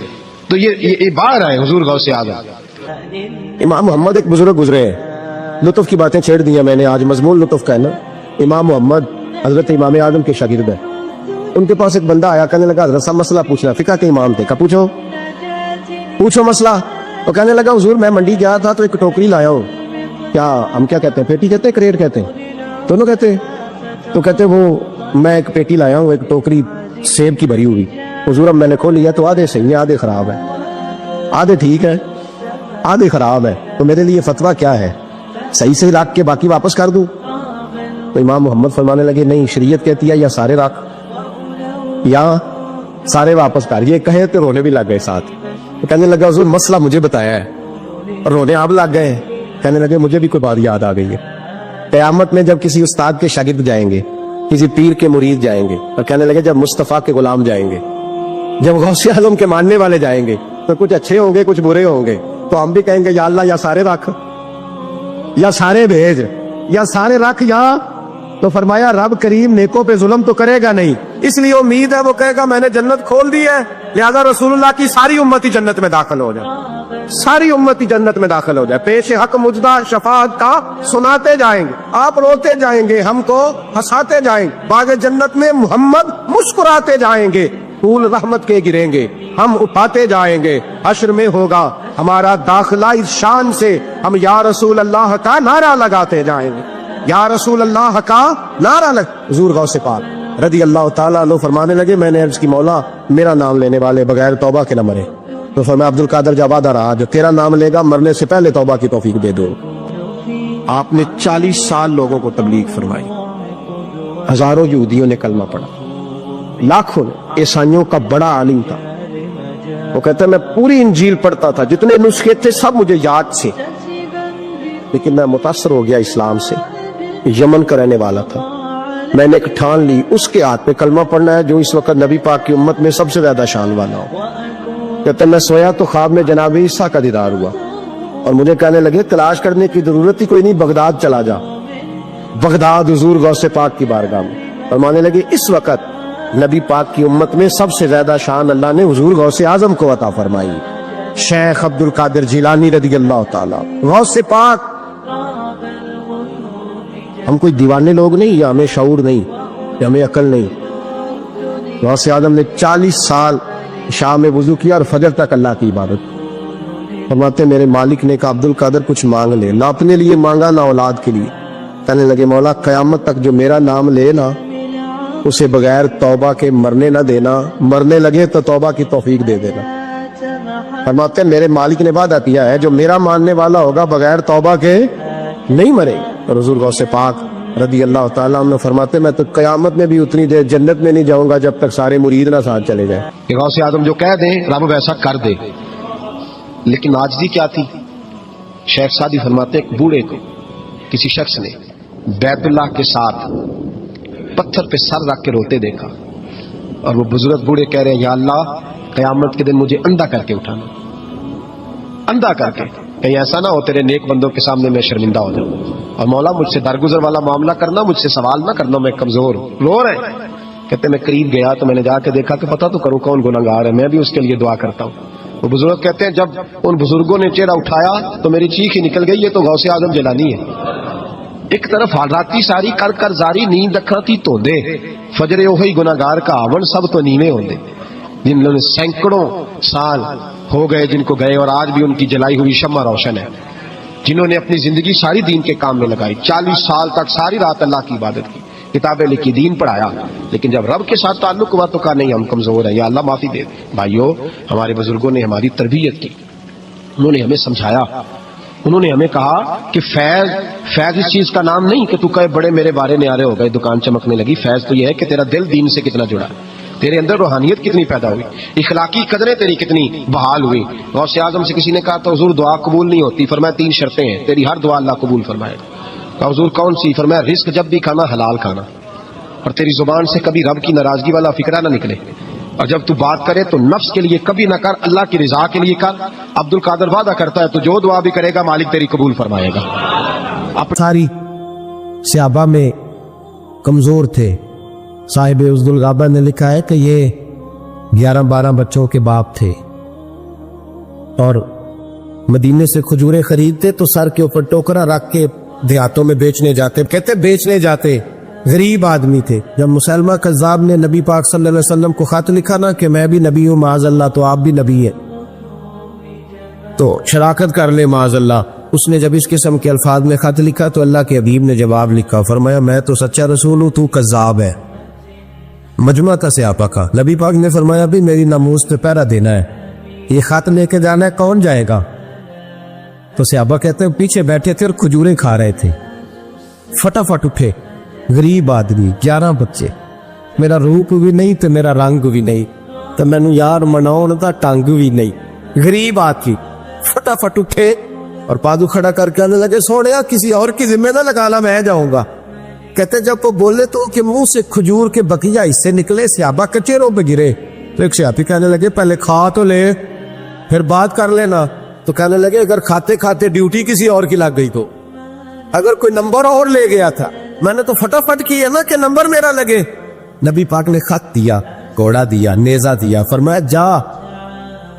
تو یہ باہر آئے حضور غوث اعظم. امام محمد ایک بزرگ گزرے ہیں، لطف کی باتیں چھیڑ دی ہیں میں نے. آج مضمون لطف کا ہے نا. امام محمد حضرت امام اعظم کے شاگرد ہیں. ان کے پاس ایک بندہ آیا، کہنے لگا حضرت صاحب مسئلہ پوچھنا. فقہ کے امام تھے. کہا پوچھو مسئلہ. وہ کہنے لگا حضور میں منڈی گیا تھا تو ایک ٹوکری لایا ہوں. کیا ہم کیا کہتے ہیں، پیٹی کہتے ہیں کریٹ کہتے ہیں؟ دونوں کہتے ہیں. تو کہتے وہ میں ایک پیٹی لایا ہوں، ایک ٹوکری سیب کی بھری ہوئی. حضور اب میں نے کھول لیا تو آدھے صحیح ہیں آدھے خراب ہے، آدھے ٹھیک ہے آدھے خراب ہے. تو میرے لیے فتویٰ کیا ہے؟ صحیح سے رکھ کے باقی واپس کر دوں؟ تو امام محمد فرمانے لگے نہیں، شریعت کہتی ہے یا سارے رکھ یا سارے واپس کر. یہ کہے تو رونے بھی لگ گئے ساتھ. تو کہنے لگا حضور مسئلہ مجھے بتایا ہے. اور رونے آپ لگ گئے. کہنے لگے مجھے بھی کوئی بات یاد آ گئی ہے. قیامت میں جب کسی استاد کے شاگرد جائیں گے، کسی پیر کے مرید جائیں گے، اور کہنے لگے جب مصطفیٰ کے غلام جائیں گے، جب غوث اعظم کے ماننے والے جائیں گے تو کچھ اچھے ہوں گے کچھ برے ہوں گے. تو ہم بھی کہیں گے یا اللہ یا سارے رکھ یا سارے بھیج یا سارے رکھ یا. تو فرمایا رب کریم نیکوں پہ ظلم تو کرے گا نہیں، اس لیے امید ہے وہ کہے گا میں نے جنت کھول دی ہے، لہذا رسول اللہ کی ساری امتی جنت میں داخل ہو جائے، ساری امتی جنت میں داخل ہو جائے. پیش حق مجدہ شفاعت کا سناتے جائیں گے، آپ روتے جائیں گے، ہم کو ہنساتے جائیں گے. باغ جنت میں محمد مسکراتے جائیں گے، پھول رحمت کے گریں گے، ہم اٹھاتے جائیں گے. حشر میں ہوگا ہمارا داخلہ اس شان سے ہم یا رسول اللہ کا نعرہ لگاتے جائیں گے، یا رسول اللہ کا نعرہ حضور غوث پاک رضی اللہ تعالیٰ عنہ فرمانے لگے میں نے عرض کی مولا میرا نام لینے والے بغیر توبہ کے نہ مرے. تو فرمایا عبد القادر جا وعدہ رہا جو تیرا نام لے گا مرنے سے پہلے توبہ کی توفیق دے دو. آپ نے 40 سال لوگوں کو تبلیغ فرمائی، ہزاروں یہودیوں نے کلمہ پڑھا، لاکھوں نے. عیسائیوں کا بڑا عالم تھا، وہ کہتا ہے میں پوری انجیل پڑھتا تھا، جتنے نسخے تھے سب مجھے یاد تھے، لیکن میں متاثر ہو گیا اسلام سے. یمن کا رہنے والا تھا. میں نے ایک ٹھان لی اس کے ہاتھ پہ کلمہ پڑھنا ہے جو اس وقت نبی پاک کی امت میں سب سے زیادہ شان والا ہو. کہتے ہیں میں سویا تو خواب میں جناب عیسیٰ کا دیدار ہوا اور مجھے کہنے لگے تلاش کرنے کی ضرورت ہی کوئی نہیں، بغداد چلا جا. بغداد حضور غوث پاک کی بارگاہ میں فرمانے لگے اس وقت نبی پاک کی امت میں سب سے زیادہ شان اللہ نے حضور غوث اعظم کو عطا فرمائی، شیخ عبد القادر جیلانی رضی اللہ تعالیٰ. غوث پاک ہم کوئی دیوانے لوگ نہیں، یا ہمیں شعور نہیں یا ہمیں عقل نہیں. غوث اعظم نے 40 سال شام میں وضو کیا اور فجر تک اللہ کی عبادت. فرماتے میرے مالک نے کہا عبد القادر کچھ مانگ لے. نہ اپنے لیے مانگا نہ اولاد کے لیے. کہنے لگے مولا قیامت تک جو میرا نام لے نا اسے بغیر توبہ کے مرنے نہ دینا، مرنے لگے تو توبہ کی توفیق دے دینا. فرماتے میرے مالک نے وعدہ کیا ہے جو میرا ماننے والا ہوگا بغیر توبہ کے نہیں مرے. اور حضور غوث پاک رضی اللہ تعالیٰ عنہ فرماتے میں تو قیامت میں بھی اتنی دیر جنت میں نہیں جاؤں گا جب تک سارے مرید نہ ساتھ چلے جائیں. کہ غوث اعظم جو کہہ دیں رب ویسا کر دے. لیکن عاجزی کیا تھی؟ شیخ سعدی فرماتے ایک بوڑھے کو کسی شخص نے بیت اللہ کے ساتھ پتھر پہ سر رکھ کے روتے دیکھا اور وہ بزرگ بوڑھے کہہ رہے ہیں یا اللہ قیامت کے دن مجھے اندھا کر کے اٹھانا، اندھا کر کے، کہیں ایسا نہ ہو تیرے نیک بندوں کے سامنے میں شرمندہ ہو جاؤں. اور مولا مجھ سے درگزر والا معاملہ کرنا، مجھ سے سوال نہ کرنا، میں کمزور ہوں. رو رہے ہیں. کہتے میں قریب گیا تو میں نے جا کے دیکھا کہ پتہ تو کروں کون گنہگار ہے، میں بھی اس کے لیے دعا کرتا ہوں. وہ بزرگ کہتے ہیں جب ان بزرگوں نے چہرہ اٹھایا تو میری چیخ ہی نکل گئی، یہ تو غوث اعظم جیلانی ہے. ایک طرف حالاتی ساری کر کر زاری نیند اکھاں تھی تو دے فجر اوہی گناہگار کا آون سب تو نیوے ہوندے. جن لوگوں نے سینکڑوں سال ہو گئے جن کو گئے اور آج بھی ان کی جلائی ہوئی شمع روشن ہے. جنہوں نے اپنی زندگی ساری دین کے کام میں لگائی، 40 سال تک ساری رات اللہ کی عبادت کی، کتابیں لکھی، دین پڑھایا، لیکن جب رب کے ساتھ تعلق ہوا تو کہا نہیں ہم کمزور ہیں، یا اللہ معافی دے دے۔ بھائیو، ہمارے بزرگوں نے ہماری تربیت کی، انہوں نے ہمیں سمجھایا، انہوں نے ہمیں کہا کہ فیض اس چیز کا نام نہیں کہ تو کہے بڑے میرے بارے نعرے ہو گئے، دکان چمکنے لگی۔ فیض تو یہ ہے کہ تیرا دل دین سے کتنا جڑا، تیرے اندر روحانیت کتنی پیدا ہوئی، اخلاقی قدریں تیری کتنی بحال ہوئی۔ غوث اعظم سے کسی نے کہا تو حضور دعا قبول نہیں ہوتی، فرمایا 3 شرطیں ہیں، تیری ہر دعا اللہ قبول فرمائے گا۔ کہا حضور کون سی؟ فرمایا رزق جب بھی کھانا حلال کھانا، اور تیری زبان سے کبھی رب کی ناراضگی والا فکرہ نہ نکلے، اور جب تو بات کرے تو نفس کے لیے کبھی نہ کر، اللہ کی رضا کے لیے کر۔ عبد القادر وعدہ کرتا ہے تو جو دعا بھی کرے گا مالک تیری قبول فرمائے گا۔ ساری صحابہ میں کمزور تھے۔ صاحب عزد الغابہ نے لکھا ہے کہ یہ 11-12 بچوں کے باپ تھے، اور مدینے سے کھجوریں خریدتے تو سر کے اوپر ٹوکرا رکھ کے دیہاتوں میں بیچنے جاتے، کہتے بیچنے جاتے، غریب آدمی تھے۔ جب مسلمہ کذاب نے نبی پاک صلی اللہ علیہ وسلم کو خط لکھا نا کہ میں بھی نبی ہوں معاذ اللہ، تو آپ بھی نبی ہیں تو شراکت کر لے معاذ اللہ، اس نے جب اس قسم کے الفاظ میں خط لکھا تو اللہ کے حبیب نے جواب لکھا، فرمایا میں تو سچا رسول ہوں، تو کذاب ہے۔ مجمع تھا صحابہ کا، نبی پاک نے فرمایا بھی میری ناموس پہ پہرا دینا ہے، یہ خط لے کے جانا ہے، کون جائے گا؟ تو صحابہ کہتے ہیں پیچھے بیٹھے تھے اور کھجوریں کھا رہے تھے، فٹافٹ اٹھے، غریب آدمی، 11 بچے، میرا روپ بھی نہیں تو میرا رنگ بھی نہیں، تو میں نے یار مناؤن تا ٹانگ بھی نہیں، غریب آدمی فٹافٹ اٹھے اور پادو کھڑا کر کے آنے لگے سونیا کسی اور کی ذمہ نہ لگانا، میں جاؤں گا۔ کہتے جب وہ بولے تو کہ منہ سے کھجور کے بقیہ حصے نکلے، صحابہ کچیروں پہ گرے، تو ایک صحابی کہنے لگے پہلے کھا تو لے پھر بات کر لینا، تو کہنے لگے اگر کھاتے کھاتے ڈیوٹی کسی اور کی لگ گئی تو، اگر کوئی نمبر اور لے گیا تھا، میں نے تو فٹافٹ کیا نا کہ نمبر میرا لگے۔ نبی پاک نے خط دیا، گھوڑا دیا، نیزہ دیا، فرمایا جا،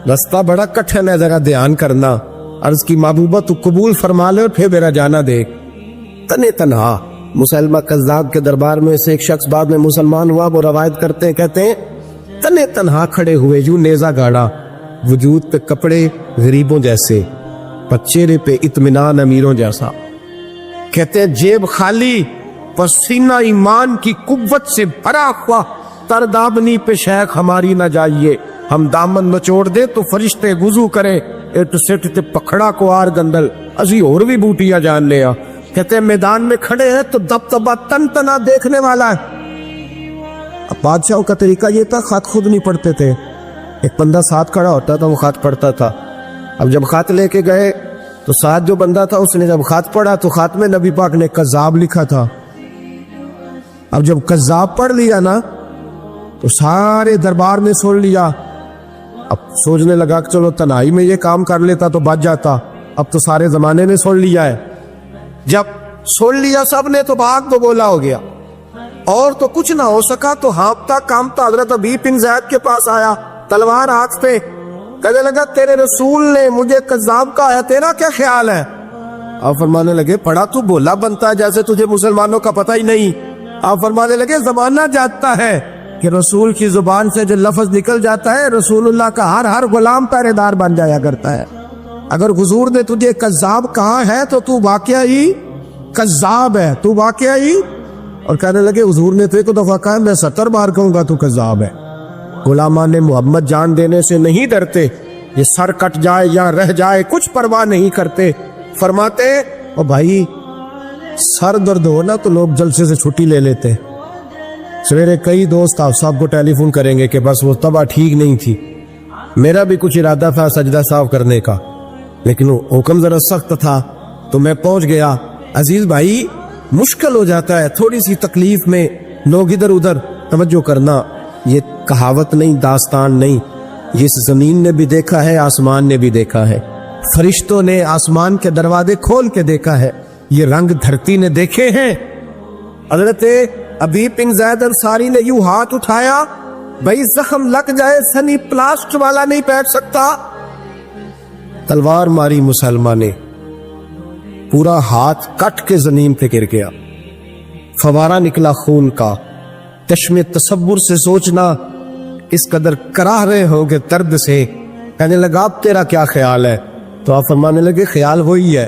رستہ بڑا کٹھن ہے، ذرا دھیان کرنا، عرض کی محبوبہ تو قبول فرما لے اور پھر میرا جانا دیکھ۔ تنے تنہا مسلمہ کذاب کے دربار میں سے ایک شخص بعد میں مسلمان ہوا، وہ روایت کرتے ہیں، کہتے ہیں تنے تنہا کھڑے ہوئے، یوں نیزہ گاڑا، وجود پہ کپڑے غریبوں جیسے، پر چہرے پہ اطمینان امیروں جیسا، کہتے ہیں جیب خالی، پسینہ ایمان کی قوت سے بھرا ہوا، تردابنی پہ شیخ ہماری نہ جائیے، ہم دامن نچوڑ دے تو فرشتے وضو کرے، ایٹ سیٹ تے پکھڑا کو آر گندل، اسی اور بھی بوٹیاں جان لیا۔ کہتے ہیں میدان میں کھڑے ہیں تو دبدبا تن تنا دیکھنے والا ہے۔ اب بادشاہوں کا طریقہ یہ تھا خط خود نہیں پڑھتے تھے، ایک بندہ ساتھ کھڑا ہوتا تھا وہ خط پڑھتا تھا۔ اب جب خط لے کے گئے تو ساتھ جو بندہ تھا اس نے جب خط پڑھا تو خط میں نبی پاک نے کذاب لکھا تھا۔ اب جب کذاب پڑھ لیا نا تو سارے دربار نے سن لیا، اب سوچنے لگا کہ چلو تنہائی میں یہ کام کر لیتا تو بچ جاتا، اب تو سارے زمانے نے سن لیا ہے۔ جب سن لیا سب نے تو بھاگ تو بولا ہو گیا، اور تو کچھ نہ ہو سکا تو ہانپتا کامتا حضرت ابی بن زید کے پاس آیا، تلوار ہاتھ پہ، کہنے لگا تیرے رسول نے مجھے کذاب کہا ہے، تیرا کیا خیال ہے؟ آپ فرمانے لگے پڑھا تو بولا بنتا ہے جیسے تجھے مسلمانوں کا پتہ ہی نہیں۔ آپ فرمانے لگے زمانہ جانتا ہے کہ رسول کی زبان سے جو لفظ نکل جاتا ہے رسول اللہ کا ہر غلام پہرے دار بن جایا کرتا ہے، اگر حضور نے تجھے کذاب کہا ہے تو تو واقعہ ہی کذاب ہے، تو واقعہ ہی۔ اور کہنے لگے حضور نے تو ایک دفعہ کہا میں 70 بار کہوں گا تو کذاب ہے۔ غلامان محمد جان دینے سے نہیں ڈرتے، یہ سر کٹ جائے یا رہ جائے کچھ پرواہ نہیں کرتے، فرماتے او بھائی سر درد ہو نا تو لوگ جلسے سے چھٹی لے لیتے، سویرے کئی دوست آپ صاحب کو ٹیلی فون کریں گے کہ بس وہ طبع ٹھیک نہیں تھی، میرا بھی کچھ ارادہ تھا سجدہ صاف کرنے کا لیکن وہ حکم ذرا سخت تھا تو میں پہنچ گیا۔ عزیز بھائی مشکل ہو جاتا ہے تھوڑی سی تکلیف میں، لوگ ادھر ادھر توجہ کرنا، یہ کہاوت نہیں، داستان نہیں، یہ اس زمین نے بھی دیکھا ہے، آسمان نے بھی دیکھا ہے، فرشتوں نے آسمان کے دروازے کھول کے دیکھا ہے، یہ رنگ دھرتی نے دیکھے ہیں۔ حضرت ابی بن زید انصاری نے یوں ہاتھ اٹھایا، بھائی زخم لگ جائے سنی پلاسٹ والا نہیں بیٹھ سکتا، تلوار ماری مسلمان نے، پورا ہاتھ کٹ کے زمین پہ گر گیا، فوارہ نکلا خون کا، چشم تصور سے سوچنا اس قدر کراہ رہے ہوں گے درد سے۔ کہنے لگا اب تیرا کیا خیال ہے؟ تو آپ فرمانے لگے خیال وہی ہے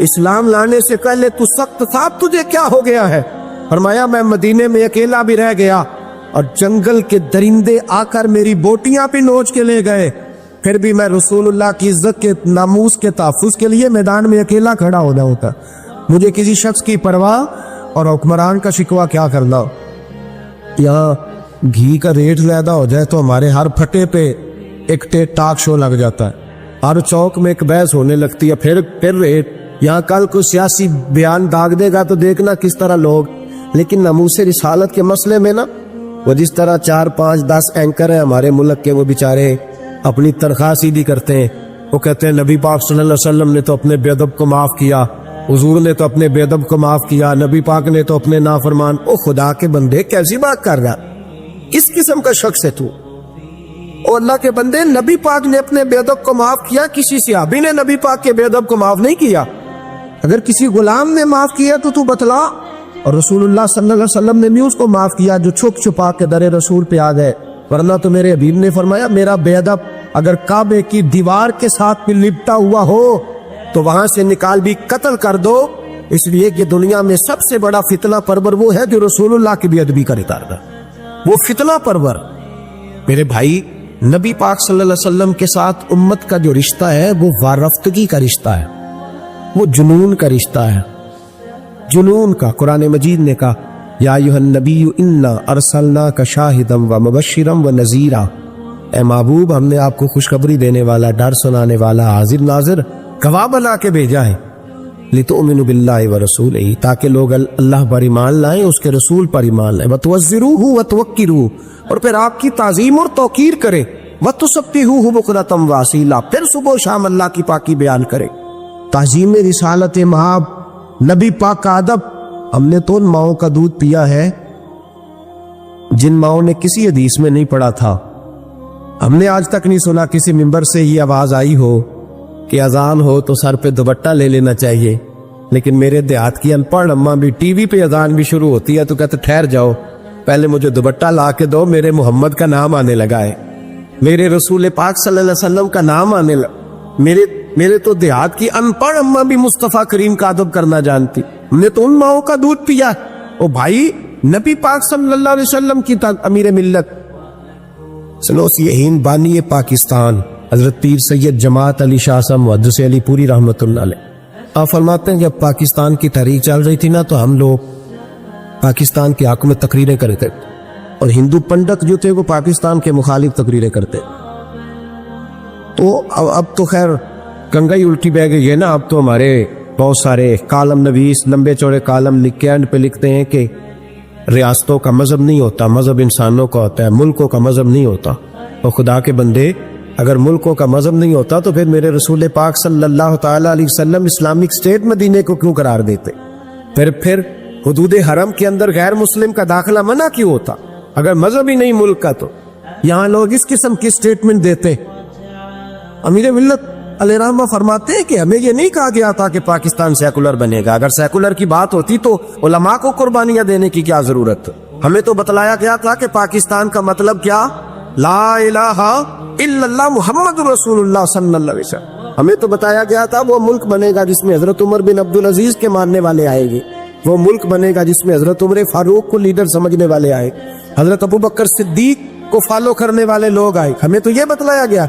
اسلام لانے سے پہلے تو سخت تھا، تجھے کیا ہو گیا ہے؟ فرمایا میں مدینے میں اکیلا بھی رہ گیا اور جنگل کے درندے آ کر میری بوٹیاں بھی نوچ کے لے گئے، پھر بھی میں رسول اللہ کی عزت کے ناموس کے تحفظ کے لیے میدان میں اکیلا کھڑا ہونا ہوتا، مجھے کسی شخص کی پرواہ اور حکمران کا شکوہ کیا کرنا۔ یہاں گھی کا ریٹ زیادہ ہو جائے تو ہمارے ہر پھٹے پہ ایک ٹاک شو لگ جاتا ہے، ہر چوک میں ایک بحث ہونے لگتی ہے، پھر ریٹ۔ یہاں کل کوئی سیاسی بیان داغ دے گا تو دیکھنا کس طرح لوگ، لیکن ناموس رسالت کے مسئلے میں نا وہ جس طرح 4 5 10 اینکر ہیں ہمارے ملک کے، وہ بیچارے اپنی تنخواہ سیدھی کرتے ہیں، وہ کہتے ہیں نبی پاک صلی اللہ علیہ وسلم نے تو اپنے بے ادب کو معاف کیا، حضور نے تو اپنے بے ادب کو معاف کیا، نبی پاک نے تو اپنے نافرمان۔ او خدا کے بندے کیسی بات کر رہا، کس قسم کا شخص ہے تو؟ او اللہ کے بندے، نبی پاک نے اپنے بے ادب کو معاف کیا، کسی صحابی نے نبی پاک کے بے ادب کو معاف نہیں کیا۔ اگر کسی غلام نے معاف کیا تو بتلا، اور رسول اللہ صلی اللہ علیہ وسلم نے بھی اس کو معاف کیا جو چھپ چھپا کے در رسول پہ آ گئے، ورنہ تو میرے حبیب نے فرمایا میرا بے ادب اگر کعبے کی دیوار کے ساتھ بھی لپٹا ہوا ہو تو وہاں سے نکال بھی قتل کر دو، اس لیے کہ دنیا میں سب سے بڑا فتنہ پرور وہ ہے جو رسول اللہ کی بے ادبی کا اتارتا، وہ فتنہ پرور۔ میرے بھائی، نبی پاک صلی اللہ علیہ وسلم کے ساتھ امت کا جو رشتہ ہے وہ وارفتگی کا رشتہ ہے، وہ جنون کا رشتہ ہے، جنون کا۔ قرآن مجید نے کہا یا ایھا النبی انا ارسلناک شاہدا ومبشرا ونذیرا، اے محبوب ہم نے آپ کو خوشخبری دینے والا، ڈر سنانے والا، حاضر ناظر، گواہ بنا کے بھیجا ہے، لتؤمنوا باللہ ورسولہ، تاکہ لوگ اللہ پر ایمان لائیں، اس کے رسول پر ایمان لائیں، وتوزروہ وتوقروہ، اور پھر آپ کی تعظیم اور توقیر کریں، وتسبحوہ بکرۃ واصیلا، پھر صبح و شام اللہ کی پاکی بیان کریں۔ تعظیم رسالت مآب، نبی پاک کا ادب۔ ہم نے تو ان ماؤں کا دودھ پیا ہے جن ماؤں نے کسی حدیث میں نہیں پڑھا تھا۔ ہم نے آج تک نہیں سنا کسی ممبر سے یہ آواز آئی ہو کہ اذان ہو تو سر پہ دوپٹہ لے لینا چاہیے، لیکن میرے دیہات کی ان پڑھ اماں بھی ٹی وی پہ اذان بھی شروع ہوتی ہے تو کہتے ٹھہر جاؤ، پہلے مجھے دوپٹہ لا کے دو، میرے محمد کا نام آنے لگا ہے، میرے رسول پاک صلی اللہ علیہ وسلم کا نام آنے لگا۔ میرے تو دیہات کی ان پڑھ اماں بھی مصطفیٰ کریم کا ادب کرنا جانتی، ہم نے تو ان ماؤں کا دودھ پیا۔ او بھائی، نبی پاک صلی اللہ علیہ وسلم کی امیر ملت سنوسی ہند بانی پاکستان حضرت پیر سید جماعت علی شاہ صاحب محدث علی پوری رحمۃ اللہ علیہ، آپ فرماتے ہیں جب پاکستان کی تحریک چل رہی تھی نا تو ہم لوگ پاکستان کے حق میں تقریریں کرتے اور ہندو پنڈت جو تھے وہ پاکستان کے مخالف تقریریں کرتے، تو اب تو خیر گنگا ہی الٹی بہ گئی ہے نا، اب تو ہمارے بہت سارے کالم نویس لمبے چوڑے کالم لکھ کے اینڈ پہ لکھتے ہیں کہ ریاستوں کا مذہب نہیں ہوتا، مذہب انسانوں کا ہوتا ہے، ملکوں کا مذہب نہیں ہوتا۔ اور خدا کے بندے، اگر ملکوں کا مذہب نہیں ہوتا تو پھر میرے رسول پاک صلی اللہ تعالیٰ علیہ وسلم اسلامک اسٹیٹ مدینے کو کیوں قرار دیتے؟ پھر حدود حرم کے اندر غیر مسلم کا داخلہ منع کیوں ہوتا؟ اگر مذہب ہی نہیں ملک کا تو یہاں لوگ اس قسم کی اسٹیٹمنٹ دیتے۔ امیر ملت علیہ رحمہ فرماتے ہیں کہ ہمیں یہ نہیں کہا گیا تھا کہ پاکستان سیکولر بنے گا، اگر سیکولر کی بات ہوتی تو علماء کو قربانیاں دینے کی کیا ضرورت؟ ہمیں تو بتلایا گیا تھا کہ پاکستان کا مطلب کیا؟ لا الہ الا اللہ محمد رسول اللہ صلی اللہ علیہ وسلم۔ ہمیں تو بتایا گیا تھا وہ ملک بنے گا جس میں حضرت عمر بن عبدالعزیز کے ماننے والے آئیں گے، وہ ملک بنے گا جس میں حضرت عمر فاروق کو لیڈر سمجھنے والے آئے، حضرت ابوبکر صدیق کو فالو کرنے والے لوگ آئے، ہمیں تو یہ بتلایا گیا۔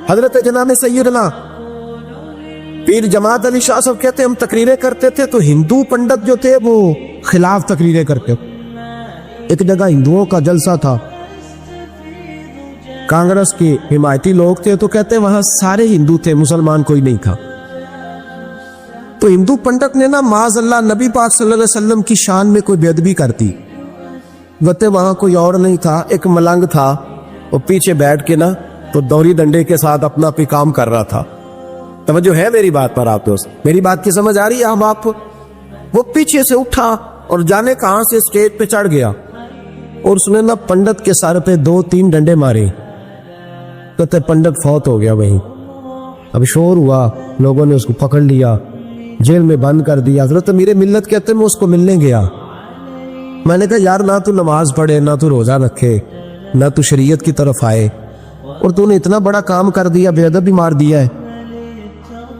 حضرت جناب سیدنا پیر جماعت علی شاہ صاحب کہتے ہم تقریریں کرتے تھے تو ہندو پنڈت جو تھے وہ خلاف تقریریں کرتے۔ ایک جگہ ہندوؤں کا جلسہ تھا، کانگریس کے حمایتی لوگ تھے تو کہتے وہاں سارے ہندو تھے، مسلمان کوئی نہیں تھا۔ تو ہندو پنڈت نے نا معاذ اللہ نبی پاک صلی اللہ علیہ وسلم کی شان میں کوئی بے ادبی کر دی، کہتے وہاں کوئی اور نہیں تھا، ایک ملنگ تھا، وہ پیچھے بیٹھ کے نا تو دوری ڈنڈے کے ساتھ اپنا پہ کام کر رہا تھا۔ توجہ ہے میری بات پر آپ دوست؟ میری بات کی سمجھ آ رہی ہے ہم آپ؟ وہ پیچھے سے اٹھا اور جانے کہاں سے اسٹیج پہ چڑھ گیا اور اس نے نا پنڈت کے سر پہ 2-3 ڈنڈے مارے، کہتے پنڈت فوت ہو گیا وہیں۔ اب شور ہوا، لوگوں نے اس کو پکڑ لیا، جیل میں بند کر دیا۔ حضرت امیر ملت کہتے میں اس کو ملنے گیا، میں نے کہا یار نہ تو نماز پڑھے، نہ تو روزہ رکھے، نہ تو شریعت کی طرف آئے، اور تو نے اتنا بڑا کام کر دیا، بے ادب بھی مار دیا ہے۔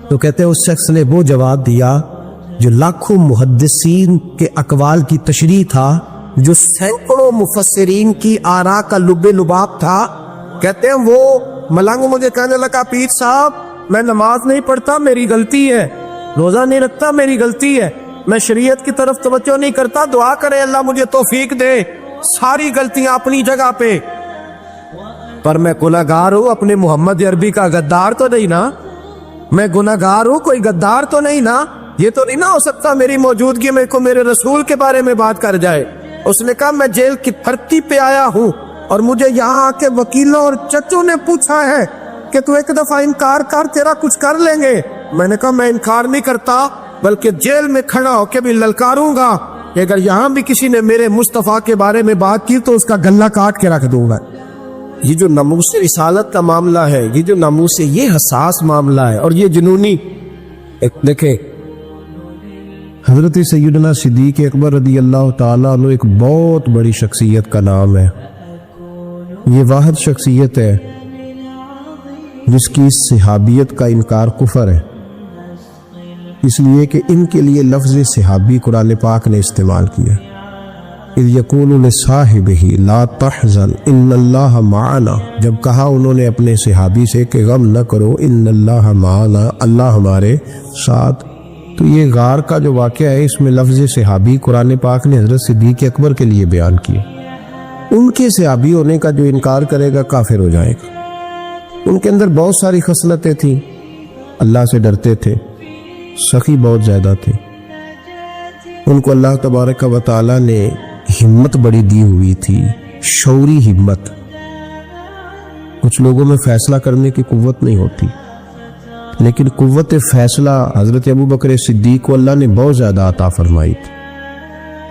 تو کہتے ہیں اس شخص نے وہ جواب دیا جو لاکھوں محدثین کے اقوال کی تشریح تھا، جو سینکڑوں مفسرین کی آراء کا لب لباب تھا۔ کہتے ہیں وہ ملنگ مجھے کہنے لگا پیر صاحب میں نماز نہیں پڑھتا میری غلطی ہے، روزہ نہیں رکھتا میری غلطی ہے، میں شریعت کی طرف توجہ نہیں کرتا، دعا کرے اللہ مجھے توفیق دے، ساری غلطیاں اپنی جگہ پہ، پر میں گناہگار ہوں، اپنے محمد عربی کا غدار تو نہیں نا، میں گناہگار ہوں، کوئی غدار تو نہیں نا، یہ تو نہیں نہ ہو سکتا میری موجودگی میں کوئی میرے رسول کے بارے میں بات کر جائے۔ اس نے کہا میں جیل کی بھرتی پہ آیا ہوں اور مجھے یہاں آ کے وکیلوں اور ججوں نے پوچھا ہے کہ تو ایک دفعہ انکار کر، تیرا کچھ کر لیں گے۔ میں نے کہا میں انکار نہیں کرتا، بلکہ جیل میں کھڑا ہو کے بھی للکاروں گا کہ اگر یہاں بھی کسی نے میرے مصطفیٰ کے بارے میں بات کی تو اس کا گلہ کاٹ کے رکھ دوں گا۔ یہ جو ناموس رسالت کا معاملہ ہے، یہ جو ناموس یہ حساس معاملہ ہے، اور یہ جنونی دیکھیں حضرت سیدنا صدیق اکبر رضی اللہ تعالیٰ عنہ ایک بہت بڑی شخصیت کا نام ہے۔ یہ واحد شخصیت ہے جس کی صحابیت کا انکار کفر ہے، اس لیے کہ ان کے لیے لفظ صحابی قرآن پاک نے استعمال کیا۔ اذ یقول لصاحبہ لا تحزن ان اللہ معنا، جب کہا انہوں نے اپنے صحابی سے کہ غم نہ کرو، ان اللہ معنا، اللہ ہمارے ساتھ۔ تو یہ غار کا جو واقعہ ہے اس میں لفظ صحابی قرآن پاک نے حضرت صدیق اکبر کے لیے بیان کیا۔ ان کے صحابی ہونے کا جو انکار کرے گا کافر ہو جائے گا۔ ان کے اندر بہت ساری خصلتیں تھیں، اللہ سے ڈرتے تھے، سخی بہت زیادہ تھے، ان کو اللہ تبارک و تعالی نے ہمت بڑی دی ہوئی تھی، شعوری ہمت۔ کچھ لوگوں میں فیصلہ کرنے کی قوت نہیں ہوتی، لیکن قوت فیصلہ حضرت ابوبکر صدیق کو اللہ نے بہت زیادہ عطا فرمائی تھی۔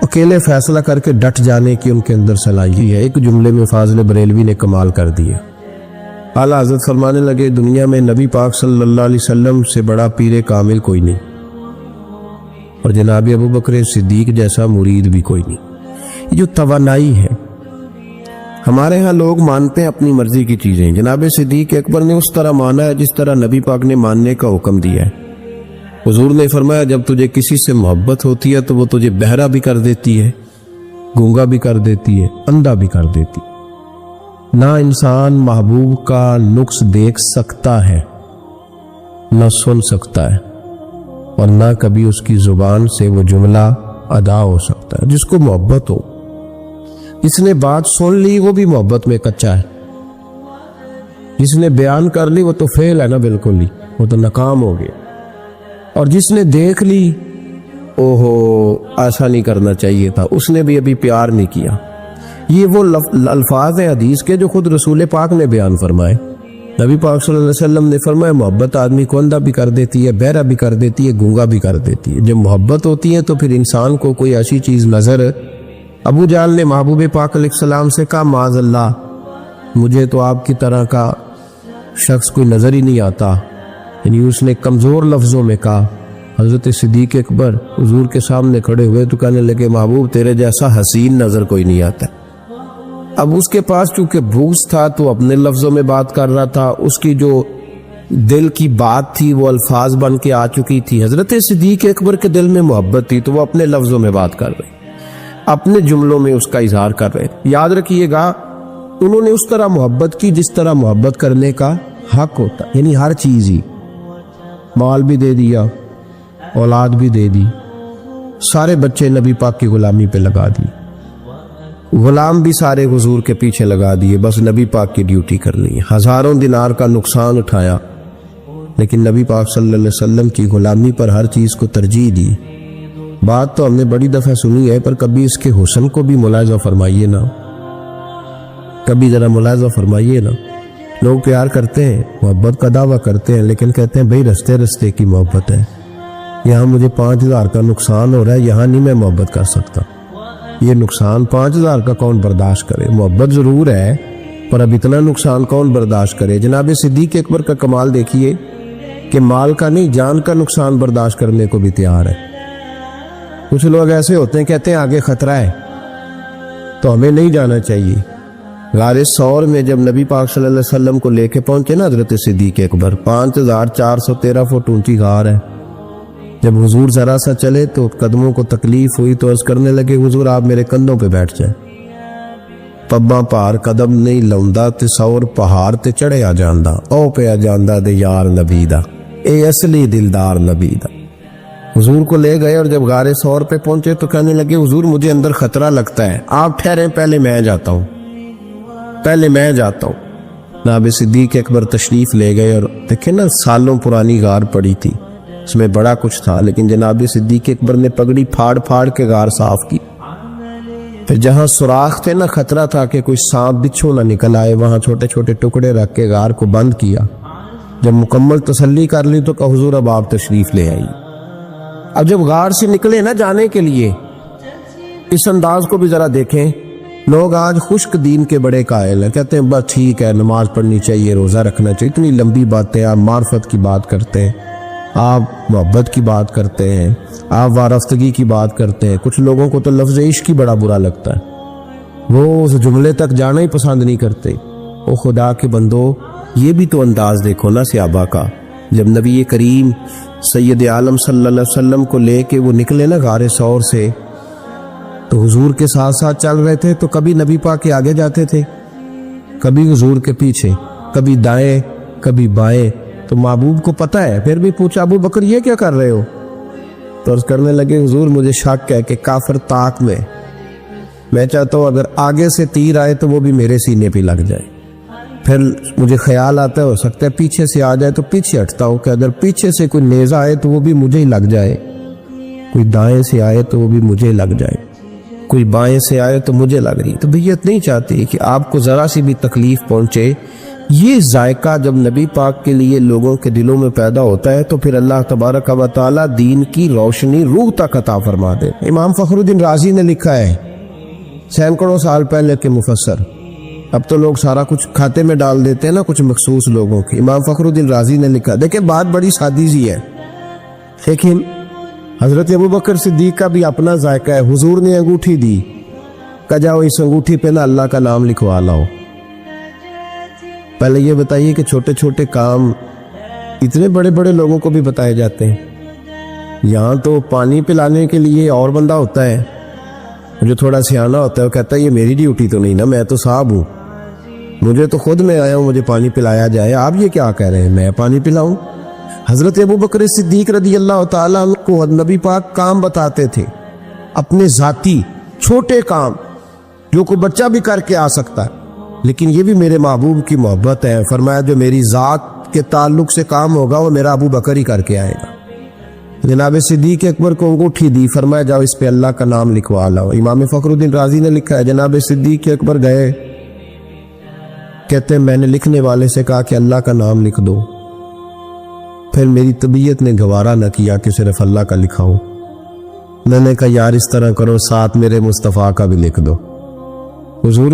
اکیلے فیصلہ کر کے ڈٹ جانے کی ان کے اندر صلاحیت ہے۔ ایک جملے میں فاضل بریلوی نے کمال کر دیا۔ اعلیٰ حضرت فرمانے لگے دنیا میں نبی پاک صلی اللہ علیہ وسلم سے بڑا پیر کامل کوئی نہیں، اور جناب ابوبکر صدیق جیسا مرید بھی کوئی نہیں۔ یہ جو توانائی ہے، ہمارے ہاں لوگ مانتے ہیں اپنی مرضی کی چیزیں، جناب صدیق اکبر نے اس طرح مانا ہے جس طرح نبی پاک نے ماننے کا حکم دیا ہے۔ حضور نے فرمایا جب تجھے کسی سے محبت ہوتی ہے تو وہ تجھے بہرا بھی کر دیتی ہے، گونگا بھی کر دیتی ہے، اندھا بھی کر دیتی ہے۔ نہ انسان محبوب کا نقص دیکھ سکتا ہے، نہ سن سکتا ہے، اور نہ کبھی اس کی زبان سے وہ جملہ ادا ہو سکتا ہے۔ جس کو محبت ہو، جس نے بات سن لی وہ بھی محبت میں کچا ہے، جس نے بیان کر لی وہ تو فیل ہے نا، بالکل ہی وہ تو ناکام ہو گیا، اور جس نے دیکھ لی اوہو ایسا نہیں کرنا چاہیے تھا، اس نے بھی ابھی پیار نہیں کیا۔ یہ وہ الفاظ ہیں حدیث کے جو خود رسول پاک نے بیان فرمائے۔ نبی پاک صلی اللہ علیہ وسلم نے فرمایا محبت آدمی کو اندھا بھی کر دیتی ہے، بہرا بھی کر دیتی ہے، گونگا بھی کر دیتی ہے۔ جب محبت ہوتی ہے تو پھر انسان کو کوئی ایسی چیز نظر، ابو جہل نے محبوب پاک علیہ السلام سے کہا معاذ اللہ مجھے تو آپ کی طرح کا شخص کوئی نظر ہی نہیں آتا، یعنی اس نے کمزور لفظوں میں کہا۔ حضرت صدیق اکبر حضور کے سامنے کھڑے ہوئے تو کہنے لگے محبوب تیرے جیسا حسین نظر کوئی نہیں آتا۔ اب اس کے پاس چونکہ بھوس تھا تو اپنے لفظوں میں بات کر رہا تھا، اس کی جو دل کی بات تھی وہ الفاظ بن کے آ چکی تھی۔ حضرت صدیق اکبر کے دل میں محبت تھی تو وہ اپنے لفظوں میں بات کر رہے، اپنے جملوں میں اس کا اظہار کر رہے۔ یاد رکھیے گا انہوں نے اس طرح محبت کی جس طرح محبت کرنے کا حق ہوتا، یعنی ہر چیز ہی، مال بھی دے دیا، اولاد بھی دے دی، سارے بچے نبی پاک کی غلامی پہ لگا دی، غلام بھی سارے حضور کے پیچھے لگا دیے، بس نبی پاک کی ڈیوٹی کرنی ہے۔ ہزاروں دینار کا نقصان اٹھایا لیکن نبی پاک صلی اللہ علیہ وسلم کی غلامی پر ہر چیز کو ترجیح دی۔ بات تو ہم نے بڑی دفعہ سنی ہے، پر کبھی اس کے حسن کو بھی ملاحظہ فرمائیے نا، کبھی ذرا ملاحظہ فرمائیے نا۔ لوگ پیار کرتے ہیں، محبت کا دعویٰ کرتے ہیں، لیکن کہتے ہیں بھئی رستے رستے کی محبت ہے، یہاں مجھے 5000 کا نقصان ہو رہا ہے، یہاں نہیں میں محبت کر سکتا۔ یہ نقصان 5000 کا کون برداشت کرے؟ محبت ضرور ہے پر اب اتنا نقصان کون برداشت کرے؟ جناب صدیق اکبر کا کمال دیکھیے کہ مال کا نہیں جان کا نقصان برداشت کرنے کو بھی تیار ہے۔ کچھ لوگ ایسے ہوتے ہیں کہتے ہیں آگے خطرہ ہے تو ہمیں نہیں جانا چاہیے، غار ثور میں جب نبی پاک صلی اللہ علیہ وسلم کو لے کے پہنچے نا حضرت صدیق اکبر، 5413 فٹ اونچی غار ہے، جب حضور ذرا سا چلے تو قدموں کو تکلیف ہوئی تو عرض کرنے لگے حضور آپ میرے کندھوں پہ بیٹھ جائیں، پباں پار قدم نہیں لاؤندا تے سور پہاڑ تے چڑھے آ جاندا، او پہ آ جاندا دے یار نبی دا، اے اصلی دلدار نبی دا۔ حضور کو لے گئے اور جب غار ثور پہ پہنچے تو کہنے لگے حضور مجھے اندر خطرہ لگتا ہے، آپ ٹھہریں پہلے میں جاتا ہوں، پہلے میں جاتا ہوں۔ جناب صدیق اکبر تشریف لے گئے اور دیکھیں نا سالوں پرانی غار پڑی تھی، اس میں بڑا کچھ تھا، لیکن جناب صدیق اکبر نے پگڑی پھاڑ پھاڑ کے غار صاف کی، پھر جہاں سوراخ تھے نا خطرہ تھا کہ کوئی سانپ بچھو نہ نکل آئے، وہاں چھوٹے چھوٹے ٹکڑے رکھ کے غار کو بند کیا۔ جب مکمل تسلی کر لی تو کہا حضور اب آپ تشریف لے آئی۔ اب جب غار سے نکلے نا جانے کے لیے، اس انداز کو بھی ذرا دیکھیں، لوگ آج خشک دین کے بڑے قائل ہیں، کہتے ہیں بس ٹھیک ہے نماز پڑھنی چاہیے، روزہ رکھنا چاہیے، اتنی لمبی باتیں، آپ معرفت کی بات کرتے ہیں، آپ محبت کی بات کرتے ہیں، آپ وارفتگی کی بات کرتے ہیں، کچھ لوگوں کو تو لفظ عشق ہی بڑا برا لگتا ہے، وہ اس جملے تک جانا ہی پسند نہیں کرتے۔ او خدا کے بندو، یہ بھی تو انداز دیکھو نا صحابہ کا، جب نبی کریم سید عالم صلی اللہ علیہ وسلم کو لے کے وہ نکلے نا غار ثور سے، تو حضور کے ساتھ ساتھ چل رہے تھے، تو کبھی نبی پاک کے آگے جاتے تھے، کبھی حضور کے پیچھے، کبھی دائیں کبھی بائیں، تو محبوب کو پتہ ہے، پھر بھی پوچھا ابو بکر یہ کیا کر رہے ہو؟ تو عرض کرنے لگے حضور مجھے شک ہے کہ کافر طاق میں چاہتا ہوں اگر آگے سے تیر آئے تو وہ بھی میرے سینے پہ لگ جائے، پھر مجھے خیال آتا ہے ہو سکتا ہے پیچھے سے آ جائے تو پیچھے ہٹتا ہوں کہ اگر پیچھے سے کوئی نیزہ آئے تو وہ بھی مجھے ہی لگ جائے، کوئی دائیں سے آئے تو وہ بھی مجھے لگ جائے، کوئی بائیں سے آئے تو مجھے لگ رہی۔ تو بیعت نہیں چاہتی کہ آپ کو ذرا سی بھی تکلیف پہنچے۔ یہ ذائقہ جب نبی پاک کے لیے لوگوں کے دلوں میں پیدا ہوتا ہے تو پھر اللہ تبارک و تعالیٰ دین کی روشنی روح تک عطا فرما دے۔ امام فخر الدین رازی نے لکھا ہے، سینکڑوں سال پہلے کے مفسر، اب تو لوگ سارا کچھ کھاتے میں ڈال دیتے ہیں نا کچھ مخصوص لوگوں کی، امام فخر الدین رازی نے لکھا، دیکھیں بات بڑی سادی سی ہے، لیکن حضرت ابوبکر صدیق کا بھی اپنا ذائقہ ہے۔ حضور نے انگوٹھی دی، کہا جاؤ اس انگوٹھی پہ نا اللہ کا نام لکھوا لاؤ۔ پہلے یہ بتائیے کہ چھوٹے چھوٹے کام اتنے بڑے بڑے لوگوں کو بھی بتائے جاتے ہیں، یہاں تو پانی پلانے کے لیے اور بندہ ہوتا ہے جو تھوڑا سیانا ہوتا ہے، وہ کہتا ہے یہ میری ڈیوٹی تو نہیں نا، میں تو صاحب ہوں، مجھے تو خود میں آیا ہوں مجھے پانی پلایا جائے، آپ یہ کیا کہہ رہے ہیں میں پانی پلاؤں؟ حضرت ابوبکر صدیق رضی اللہ تعالیٰ عنہ کو نبی پاک کام بتاتے تھے، اپنے ذاتی چھوٹے کام جو کوئی بچہ بھی کر کے آ سکتا ہے، لیکن یہ بھی میرے محبوب کی محبت ہے، فرمایا جو میری ذات کے تعلق سے کام ہوگا وہ میرا ابو بکر ہی کر کے آئے گا۔ جناب صدیق اکبر کو انگوٹھی دی، فرمایا جاؤ اس پہ اللہ کا نام لکھوا لاؤ۔ امام فخر الدین رازی نے لکھا ہے جناب صدیق اکبر گئے، کہتے ہیں میں نے لکھنے والے سے کہا کہ اللہ کا نام لکھ دو، پھر میری طبیعت نے گوارا نہ کیا کہ صرف اللہ کا لکھا ہو، میں نے کہا یار اس طرح کرو ساتھ میرے مصطفیٰ کا بھی لکھ دو۔ حضور